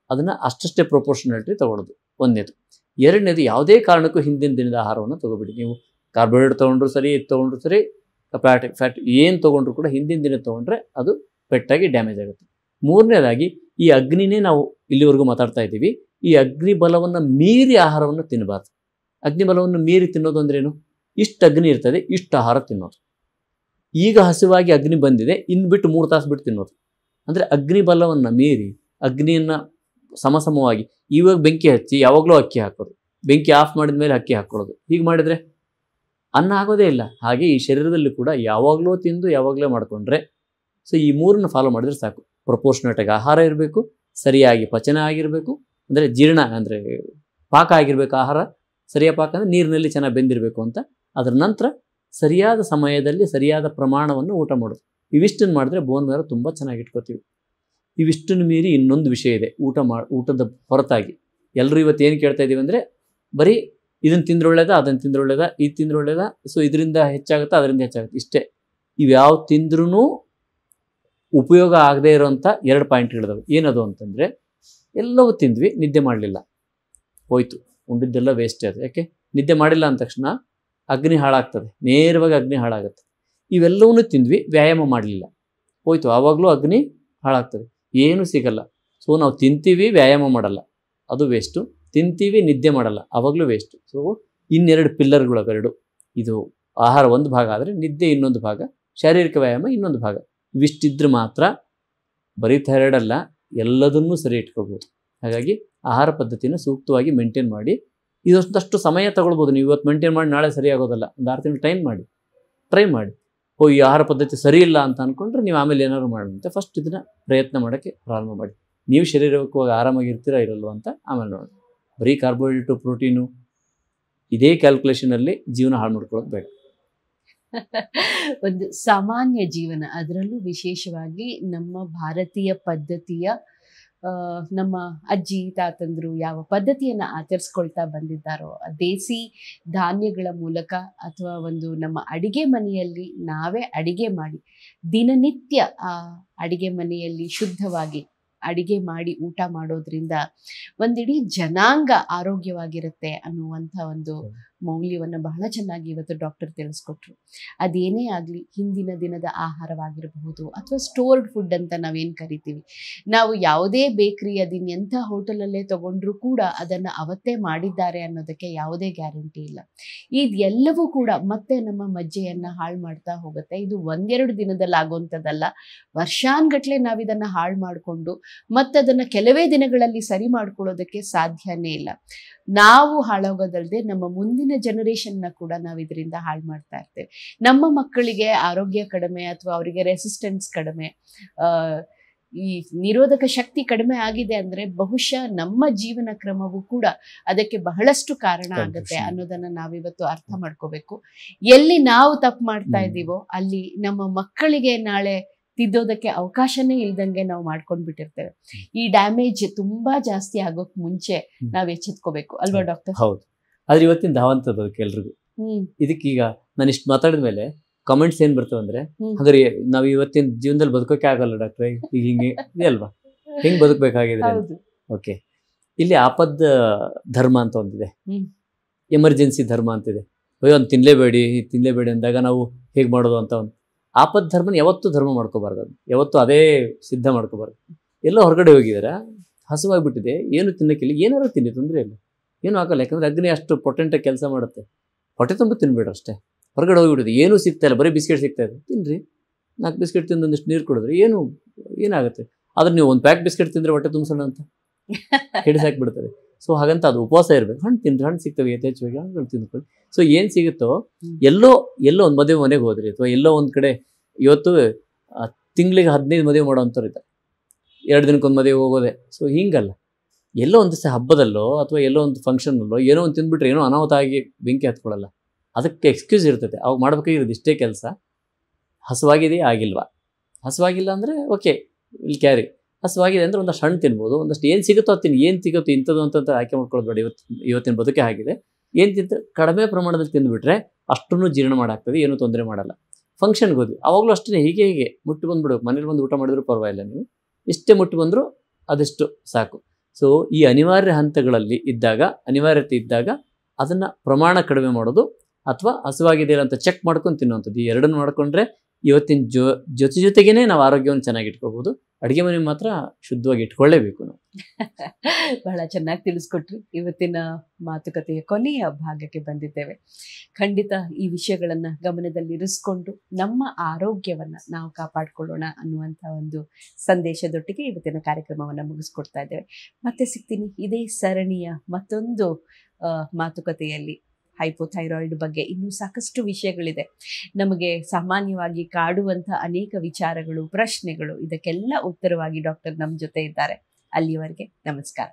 Speaker 2: ಅದನ್ನು ಅಷ್ಟಷ್ಟೇ ಪ್ರೊಪೋರ್ಷನಾಲಿಟಿ ತೊಗೊಳ್ಳೋದು ಒಂದನೇದು. ಎರಡನೇದು, ಯಾವುದೇ ಕಾರಣಕ್ಕೂ ಹಿಂದಿನ ದಿನದ ಆಹಾರವನ್ನು ತೊಗೊಬಿಡಿ. ನೀವು ಕಾರ್ಬೋಹೈಡ್ರೇಟ್ ತೊಗೊಂಡ್ರು ಸರಿ, ಇದು ತೊಗೊಂಡ್ರು ಸರಿ, ಫ್ಯಾಟ್ ಏನು ತೊಗೊಂಡ್ರು ಕೂಡ ಹಿಂದಿನ ದಿನ ತೊಗೊಂಡ್ರೆ ಅದು ಪೆಟ್ಟಾಗಿ ಡ್ಯಾಮೇಜ್ ಆಗುತ್ತೆ. ಮೂರನೇದಾಗಿ, ಈ ಅಗ್ನಿನೇ ನಾವು ಇಲ್ಲಿವರೆಗೂ ಮಾತಾಡ್ತಾ ಇದ್ದೀವಿ, ಈ ಅಗ್ನಿ ಬಲವನ್ನು ಮೀರಿ ಆಹಾರವನ್ನು ತಿನ್ನಬಾರ್ದು. ಅಗ್ನಿ ಬಲವನ್ನು ಮೀರಿ ತಿನ್ನೋದು ಅಂದ್ರೇನು? ಇಷ್ಟು ಅಗ್ನಿ ಇರ್ತದೆ, ಇಷ್ಟು ಆಹಾರ ತಿನ್ನೋದು. ಈಗ ಹಸಿವಾಗಿ ಅಗ್ನಿ ಬಂದಿದೆ, ಇನ್ನು ಬಿಟ್ಟು 3 ತಾಸು ಬಿಟ್ಟು ತಿನ್ನೋದು. ಅಂದರೆ ಅಗ್ನಿ ಬಲವನ್ನು ಮೀರಿ ಅಗ್ನಿಯನ್ನು ಸಮಸಮವಾಗಿ, ಇವಾಗ ಬೆಂಕಿ ಹಚ್ಚಿ ಯಾವಾಗಲೂ ಅಕ್ಕಿ ಹಾಕೋದು, ಬೆಂಕಿ ಆಫ್ ಮಾಡಿದ ಮೇಲೆ ಅಕ್ಕಿ ಹಾಕೊಳ್ಳೋದು, ಹೀಗೆ ಮಾಡಿದರೆ ಅನ್ನ ಆಗೋದೇ ಇಲ್ಲ. ಹಾಗೆ ಈ ಶರೀರದಲ್ಲಿ ಕೂಡ ಯಾವಾಗಲೂ ತಿಂದು ಯಾವಾಗಲೂ ಮಾಡಿಕೊಂಡ್ರೆ, ಸೊ ಈ 3 ಫಾಲೋ ಮಾಡಿದ್ರೆ ಸಾಕು. ಪ್ರಪೋರ್ಷನೇಟಾಗಿ ಆಹಾರ ಇರಬೇಕು, ಸರಿಯಾಗಿ ಪಚನ ಆಗಿರಬೇಕು, ಅಂದರೆ ಜೀರ್ಣ ಅಂದರೆ ಪಾಕ ಆಗಿರಬೇಕು. ಆಹಾರ ಸರಿಯಾದ ಪಾಕ ಅಂದರೆ ನೀರಿನಲ್ಲಿ ಚೆನ್ನಾಗಿ ಬೆಂದಿರಬೇಕು ಅಂತ. ಅದರ ನಂತರ ಸರಿಯಾದ ಸಮಯದಲ್ಲಿ ಸರಿಯಾದ ಪ್ರಮಾಣವನ್ನು ಊಟ ಮಾಡೋದು. ಇವಿಷ್ಟನ್ನು ಮಾಡಿದ್ರೆ ಬೋನ್ ಮ್ಯಾರೋ ತುಂಬ ಚೆನ್ನಾಗಿ ಇಟ್ಕೋತೀವಿ. ಇವಿಷ್ಟನ್ನು ಮೀರಿ ಇನ್ನೊಂದು ವಿಷಯ ಇದೆ, ಊಟದ ಹೊರತಾಗಿ. ಎಲ್ಲರೂ ಇವತ್ತು ಏನು ಕೇಳ್ತಾ ಇದ್ದೀವಿ ಅಂದರೆ, ಬರೀ ಇದನ್ನು ತಿಂದ್ರೆ ಒಳ್ಳೇದಾ, ಅದನ್ನು ತಿಂದ್ರೆ ಒಳ್ಳೇದಾ, ಇದು ತಿಂದ್ರೆ ಒಳ್ಳೇದಾ, ಸೊ ಇದರಿಂದ ಹೆಚ್ಚಾಗುತ್ತಾ ಅದರಿಂದ ಹೆಚ್ಚಾಗುತ್ತೆ, ಇಷ್ಟೇ. ಇವ್ಯಾವ ತಿಂದ್ರೂ ಉಪಯೋಗ ಆಗದೇ ಇರೋವಂಥ 2 ಪಾಯಿಂಟ್ಗಳಿದಾವೆ. ಏನದು ಅಂತಂದರೆ, ಎಲ್ಲವೂ ತಿಂದ್ವಿ, ನಿದ್ದೆ ಮಾಡಲಿಲ್ಲ, ಹೋಯ್ತು, ಉಂಡಿದ್ದೆಲ್ಲ ವೇಸ್ಟ್ ಅದು. ಯಾಕೆ? ನಿದ್ದೆ ಮಾಡಿಲ್ಲ ಅಂದ ತಕ್ಷಣ ಅಗ್ನಿ ಹಾಳಾಗ್ತದೆ, ನೇರವಾಗಿ ಅಗ್ನಿ ಹಾಳಾಗುತ್ತೆ. ಇವೆಲ್ಲವನ್ನೂ ತಿಂದ್ವಿ, ವ್ಯಾಯಾಮ ಮಾಡಲಿಲ್ಲ, ಹೋಯ್ತು, ಆವಾಗಲೂ ಅಗ್ನಿ ಹಾಳಾಗ್ತದೆ, ಏನೂ ಸಿಗಲ್ಲ. ಸೊ ನಾವು ತಿಂತೀವಿ, ವ್ಯಾಯಾಮ ಮಾಡಲ್ಲ, ಅದು ವೇಸ್ಟು. ತಿಂತೀವಿ, ನಿದ್ದೆ ಮಾಡಲ್ಲ, ಆವಾಗಲೂ ವೇಸ್ಟು. ಸೊ ಇನ್ನೆರಡು ಪಿಲ್ಲರ್ಗಳು ಅವೆರಡು. ಇದು ಆಹಾರ ಒಂದು ಭಾಗ ಆದರೆ ನಿದ್ದೆ ಇನ್ನೊಂದು ಭಾಗ, ಶಾರೀರಿಕ ವ್ಯಾಯಾಮ ಇನ್ನೊಂದು ಭಾಗ. ಇವಿಷ್ಟಿದ್ರೆ ಮಾತ್ರ ಬರೀ ಥೈರಾಯ್ಡ್ ಅಲ್ಲ, ಎಲ್ಲದನ್ನೂ ಸರಿ ಇಟ್ಕೊಳ್ಬೋದು. ಹಾಗಾಗಿ ಆಹಾರ ಪದ್ಧತಿನ ಸೂಕ್ತವಾಗಿ ಮೇಂಟೈನ್ ಮಾಡಿ. ಇದೊಂದಷ್ಟು ಸಮಯ ತಗೊಳ್ಬೋದು. ನೀವು ಇವತ್ತು ಮೇಂಟೈನ್ ಮಾಡಿ ನಾಳೆ ಸರಿ ಆಗೋದಲ್ಲ, ಒಂದು 6 ತಿಂಗಳು ಟ್ರೈ ಮಾಡಿ. ಈ ಆಹಾರ ಪದ್ಧತಿ ಸರಿ ಇಲ್ಲ ಅಂತ ಅಂದ್ಕೊಂಡ್ರೆ ನೀವು ಆಮೇಲೆ ಏನಾದ್ರು ಮಾಡುವಂತೆ ಫಸ್ಟ್ ಇದನ್ನು ಪ್ರಯತ್ನ ಮಾಡೋಕ್ಕೆ ಪ್ರಾರಂಭ ಮಾಡಿ. ನೀವು ಶಾರೀರಿಕವಾಗಿ ಆರಾಮಾಗಿರ್ತೀರಾ ಇರಲ್ವ ಅಂತ ಆಮೇಲೆ ನೋಡಿ. ಬರೀ ಕಾರ್ಬೋಹೈಡ್ರೇಟು, ಪ್ರೋಟೀನು ಇದೇ ಕ್ಯಾಲ್ಕುಲೇಷನಲ್ಲಿ ಜೀವನ ಹಾಳು ಮಾಡ್ಕೊಳ್ಳೋದು ಬೇಡ.
Speaker 1: ಒಂದು ಸಾಮಾನ್ಯ ಜೀವನ, ಅದರಲ್ಲೂ ವಿಶೇಷವಾಗಿ ನಮ್ಮ ಭಾರತೀಯ ಪದ್ಧತಿಯ ನಮ್ಮ ಅಜ್ಜಿ ತಾತಂದ್ರು ಯಾವ ಪದ್ಧತಿಯನ್ನು ಆಚರಿಸ್ಕೊಳ್ತಾ ಬಂದಿದ್ದಾರೋ, ದೇಸಿ ಧಾನ್ಯಗಳ ಮೂಲಕ ಅಥವಾ ಒಂದು ನಮ್ಮ ಅಡಿಗೆ ಮನೆಯಲ್ಲಿ ನಾವೇ ಅಡಿಗೆ ಮಾಡಿ ದಿನನಿತ್ಯ ಆ ಅಡಿಗೆ ಮನೆಯಲ್ಲಿ ಶುದ್ಧವಾಗಿ ಅಡಿಗೆ ಮಾಡಿ ಊಟ ಮಾಡೋದ್ರಿಂದ ಒಂದಿಡೀ ಜನಾಂಗ ಆರೋಗ್ಯವಾಗಿರುತ್ತೆ ಅನ್ನುವಂಥ ಒಂದು ಮೌಲ್ಯವನ್ನು ಬಹಳ ಚೆನ್ನಾಗಿ ಇವತ್ತು ಡಾಕ್ಟರ್ ತಿಳಿಸ್ಕೊಟ್ರು. ಅದೇನೇ ಆಗಲಿ, ಹಿಂದಿನ ದಿನದ ಆಹಾರವಾಗಿರಬಹುದು ಅಥವಾ ಸ್ಟೋರ್ಡ್ ಫುಡ್ ಅಂತ ನಾವೇನು ಕರಿತೀವಿ, ನಾವು ಯಾವುದೇ ಬೇಕ್ರಿ ಎಂಥ ಹೋಟೆಲಲ್ಲೇ ತಗೊಂಡ್ರೂ ಕೂಡ ಅದನ್ನು ಅವತ್ತೇ ಮಾಡಿದ್ದಾರೆ ಅನ್ನೋದಕ್ಕೆ ಯಾವುದೇ ಗ್ಯಾರಂಟಿ ಇಲ್ಲ. ಇದೆಲ್ಲವೂ ಕೂಡ ಮತ್ತೆ ನಮ್ಮ ಮಜ್ಜೆಯನ್ನು ಹಾಳು ಮಾಡ್ತಾ ಹೋಗುತ್ತೆ. ಇದು 1-2 ದಿನದಲ್ಲಿ ಆಗುವಂಥದ್ದಲ್ಲ, ವರ್ಷಾನ್ಗಟ್ಲೆ ನಾವಿದನ್ನು ಹಾಳು ಮಾಡಿಕೊಂಡು ಮತ್ತೆ ಅದನ್ನು ಕೆಲವೇ ದಿನಗಳಲ್ಲಿ ಸರಿ ಮಾಡ್ಕೊಳ್ಳೋದಕ್ಕೆ ಸಾಧ್ಯನೇ ಇಲ್ಲ. ನಾವು ಹಾಳಾಗೋದಲ್ಲದೆ ನಮ್ಮ ಮುಂದಿನ ಜನರೇಷನ್ನ ಕೂಡ ನಾವು ಇದರಿಂದ ಹಾಳು ಮಾಡ್ತಾ ಇರ್ತೇವೆ. ನಮ್ಮ ಮಕ್ಕಳಿಗೆ ಆರೋಗ್ಯ ಕಡಿಮೆ ಅಥವಾ ಅವರಿಗೆ ರೆಸಿಸ್ಟೆನ್ಸ್ ಕಡಿಮೆ, ಈ ನಿರೋಧಕ ಶಕ್ತಿ ಕಡಿಮೆ ಆಗಿದೆ ಅಂದರೆ ಬಹುಶಃ ನಮ್ಮ ಜೀವನ ಕ್ರಮವೂ ಕೂಡ ಅದಕ್ಕೆ ಬಹಳಷ್ಟು ಕಾರಣ ಆಗುತ್ತೆ ಅನ್ನೋದನ್ನ ನಾವಿವತ್ತು ಅರ್ಥ ಮಾಡ್ಕೋಬೇಕು. ಎಲ್ಲಿ ನಾವು ತಪ್ಪು ಮಾಡ್ತಾ ಇದ್ದೀವೋ ಅಲ್ಲಿ ನಮ್ಮ ಮಕ್ಕಳಿಗೆ ನಾಳೆ ತಿದ್ದೋದಕ್ಕೆ ಅವಕಾಶನೇ ಇಲ್ದಂಗೆ ನಾವು ಮಾಡ್ಕೊಂಡು ಬಿಟ್ಟಿರ್ತೇವೆ. ಈ ಡ್ಯಾಮೇಜ್ ತುಂಬಾ ಜಾಸ್ತಿ ಆಗೋಕ್ ಮುಂಚೆ ನಾವ್ ಎಚ್ಚೆತ್ಕೋಬೇಕು ಅಲ್ವಾ ಡಾಕ್ಟರ್?
Speaker 2: ಹೌದು. ಆದ್ರೆ ಇವತ್ತಿನ ಧಾವಂತದ್ದು ಅದಕ್ಕೆ ಎಲ್ರಿಗೂ. ಇದಕ್ಕೀಗ ನಾನು ಇಷ್ಟು ಮಾತಾಡಿದ ಮೇಲೆ ಕಮೆಂಟ್ಸ್ ಏನ್ ಬರ್ತವೆ ಅಂದ್ರೆ, ಹಾಗಾದ್ರೆ ನಾವ್ ಇವತ್ತಿನ ಜೀವನದಲ್ಲಿ ಬದುಕೋಕೆ ಆಗಲ್ಲ ಡಾಕ್ಟ್ರೆ, ಈಗ ಹಿಂಗೆ ಇದೆ ಅಲ್ವಾ, ಹೆಂಗ್ ಬದುಕಬೇಕಾಗಿದೆ? ಓಕೆ, ಇಲ್ಲಿ ಆಪದ್ ಧರ್ಮ ಅಂತ ಒಂದಿದೆ, ಎಮರ್ಜೆನ್ಸಿ ಧರ್ಮ ಅಂತಿದೆ. ಅಯ್ಯೋ ಒಂದು ತಿನ್ಲೇಬೇಡಿ ಅಂದಾಗ ನಾವು ಹೇಗೆ ಮಾಡೋದು ಅಂತ ಒಂದು ಆಪದ್ ಧರ್ಮನ ಯಾವತ್ತೂ ಧರ್ಮ ಮಾಡ್ಕೋಬಾರ್ದು, ಅದು ಯಾವತ್ತೂ ಅದೇ ಸಿದ್ಧ ಮಾಡ್ಕೋಬಾರ್ದು. ಎಲ್ಲ ಹೊರಗಡೆ ಹೋಗಿದಾರ, ಹಸುವಾಗಿಬಿಟ್ಟಿದೆ, ಏನು ತಿನ್ನಕ್ಕಿಲ್ಲ, ಏನಾದ್ರು ತಿನ್ನಿ, ತೊಂದರೆ ಇಲ್ಲ, ಏನೂ ಆಗಲ್ಲ. ಯಾಕಂದರೆ ಅಗ್ನಿ ಅಷ್ಟು ಪೊಟೆಂಟಾಗಿ ಕೆಲಸ ಮಾಡುತ್ತೆ. ಹೊಟ್ಟೆ ತುಂಬ ತಿನ್ಬೇಡ್ರಿ ಅಷ್ಟೇ. ಹೊರಗಡೆ ಹೋಗಿಬಿಟ್ಟಿದೆ, ಏನೂ ಸಿಗ್ತಾ ಇಲ್ಲ, ಬರೀ ಬಿಸ್ಕೆಟ್ ಸಿಗ್ತಾ ಇದೆ, ತಿನ್ನಿರಿ. 4 ಬಿಸ್ಕೆಟ್ ತಿಂದು ಒಂದಿಷ್ಟು ನೀರು ಕುಡಿದ್ರಿ ಏನಾಗುತ್ತೆ? ಆದ್ರೆ ನೀವು ಒಂದು ಪ್ಯಾಕ್ ಬಿಸ್ಕೆಟ್ ತಿಂದರೆ ಹೊಟ್ಟೆ ತುಂಬಿಸೋಣ ಅಂತ ಹಿಡಿಸಾಕ್ಬಿಡ್ತದೆ. ಸೊ ಹಾಗಂತ ಅದು ಉಪವಾಸ ಇರಬೇಕು. ಹಣ್ಣು ತಿನ್ರಿ, ಹಣ್ಣು ಸಿಗ್ತವೆ ಯಥೇಚ್ಛವಾಗಿ, ಹಣ್ಣುಗಳು ತಿಂದ್ಕೊಳ್ಳಿ. ಸೊ ಏನು ಸಿಗುತ್ತೋ, ಎಲ್ಲೋ ಒಂದು ಮದುವೆ ಮನೆಗೆ ಹೋದ್ರಿ ಅಥವಾ ಎಲ್ಲೋ ಒಂದು ಕಡೆ, ಇವತ್ತು ತಿಂಗಳಿಗೆ 15 ಮದುವೆ ಮಾಡೋವಂಥವ್ರು ಇದ್ದಾರೆ, 2 ದಿನಕ್ಕೊಂದು ಮದುವೆ ಹೋಗೋದೆ. ಸೊ ಹಿಂಗಲ್ಲ, ಎಲ್ಲೋ ಒಂದು ದಿವಸ ಹಬ್ಬದಲ್ಲೋ ಅಥವಾ ಎಲ್ಲೋ ಒಂದು ಫಂಕ್ಷನಲ್ಲೋ ಏನೋ ಒಂದು ತಿಂದ್ಬಿಟ್ರೆ ಏನೋ ಅನಾಹುತ ಆಗಿ ಬೆಂಕಿ ಹತ್ಕೊಳ್ಳಲ್ಲ. ಅದಕ್ಕೆ ಎಕ್ಸ್ಕ್ಯೂಸ್ ಇರ್ತದೆ. ಅವಾಗ ಮಾಡ್ಬೇಕಾಗಿರೋದು ಇಷ್ಟೇ ಕೆಲಸ, ಹಸುವಾಗಿದೆಯಾ ಆಗಿಲ್ವಾ. ಹಸುವಾಗಿಲ್ಲ ಅಂದರೆ ಓಕೆ ಇಲ್ಲಿ ಕ್ಯಾರಿ, ಹಸುವಾಗಿದೆ ಅಂದರೆ ಒಂದಷ್ಟು ಹಣ್ಣು ತಿನ್ಬೋದು, ಒಂದಷ್ಟು ಏನು ಸಿಗುತ್ತೋ ಅದು ತಿನ್ನಿ. ಏನು ಸಿಗುತ್ತೋ ಇಂಥದ್ದು ಅಂತ ಆಯ್ಕೆ ಮಾಡ್ಕೊಳ್ಳೋದು ಬೇಡ. ಇವತ್ತಿನ ಬದುಕೆ ಆಗಿದೆ. ಏನು ಕಡಿಮೆ ಪ್ರಮಾಣದಲ್ಲಿ ತಿಂದುಬಿಟ್ರೆ ಅಷ್ಟನ್ನು ಜೀರ್ಣ ಮಾಡಾಗ್ತದೆ, ಏನೂ ತೊಂದರೆ ಮಾಡಲ್ಲ. ಫಂಕ್ಷನ್ಗೆ ಹೋದ್ವಿ ಆವಾಗಲೂ ಅಷ್ಟೇ, ಹೀಗೆ ಮುಟ್ಟಿ ಬಂದುಬಿಡು. ಮನೇಲಿ ಬಂದು ಊಟ ಮಾಡಿದ್ರು ಪರವಾಗಿಲ್ಲ, ನೀವು ಇಷ್ಟೇ ಮುಟ್ಟಿ ಬಂದರೂ ಅದೆಷ್ಟು ಸಾಕು. ಸೊ ಈ ಅನಿವಾರ್ಯ ಹಂತಗಳಲ್ಲಿ ಇದ್ದಾಗ, ಅನಿವಾರ್ಯತೆ ಇದ್ದಾಗ ಅದನ್ನು ಪ್ರಮಾಣ ಕಡಿಮೆ ಮಾಡೋದು ಅಥವಾ ಹಸುವಾಗಿದೆಯಲ್ಲ ಅಂತ ಚೆಕ್ ಮಾಡ್ಕೊಂಡು ತಿನ್ನುವಂಥದ್ದು, ಈ ಎರಡನ್ನು ಮಾಡಿಕೊಂಡ್ರೆ ಇವತ್ತಿನ ಜೊತೆಗೇನೆ ನಾವು ಆರೋಗ್ಯವನ್ನು ಚೆನ್ನಾಗಿ ಇಟ್ಕೋಬಹುದು. ಅಡುಗೆ ಮನೆ ಮಾತ್ರ ಶುದ್ಧವಾಗಿ ಇಟ್ಕೊಳ್ಳೇಬೇಕು ನಾವು.
Speaker 1: ಬಹಳ ಚೆನ್ನಾಗಿ ತಿಳಿಸ್ಕೊಟ್ರಿ. ಇವತ್ತಿನ ಮಾತುಕತೆಯ ಕೊನೆಯ ಭಾಗಕ್ಕೆ ಬಂದಿದ್ದೇವೆ. ಖಂಡಿತ ಈ ವಿಷಯಗಳನ್ನು ಗಮನದಲ್ಲಿರಿಸ್ಕೊಂಡು ನಮ್ಮ ಆರೋಗ್ಯವನ್ನು ನಾವು ಕಾಪಾಡಿಕೊಳ್ಳೋಣ ಅನ್ನುವಂಥ ಒಂದು ಸಂದೇಶದೊಟ್ಟಿಗೆ ಇವತ್ತಿನ ಕಾರ್ಯಕ್ರಮವನ್ನು ಮುಗಿಸ್ಕೊಡ್ತಾ ಇದ್ದೇವೆ. ಮತ್ತೆ ಸಿಗ್ತೀನಿ ಇದೇ ಸರಣಿಯ ಮತ್ತೊಂದು ಮಾತುಕತೆಯಲ್ಲಿ. ಹೈಪೋಥೈರಾಯ್ಡ್ ಬಗ್ಗೆ ಇನ್ನೂ ಸಾಕಷ್ಟು ವಿಷಯಗಳಿದೆ. ನಮಗೆ ಸಾಮಾನ್ಯವಾಗಿ ಕಾಡುವಂಥ ಅನೇಕ ವಿಚಾರಗಳು, ಪ್ರಶ್ನೆಗಳು, ಇದಕ್ಕೆಲ್ಲ ಉತ್ತರವಾಗಿ ಡಾಕ್ಟರ್ ನಮ್ಮ ಜೊತೆ ಇದ್ದಾರೆ. ಅಲ್ಲಿಯವರೆಗೆ ನಮಸ್ಕಾರ.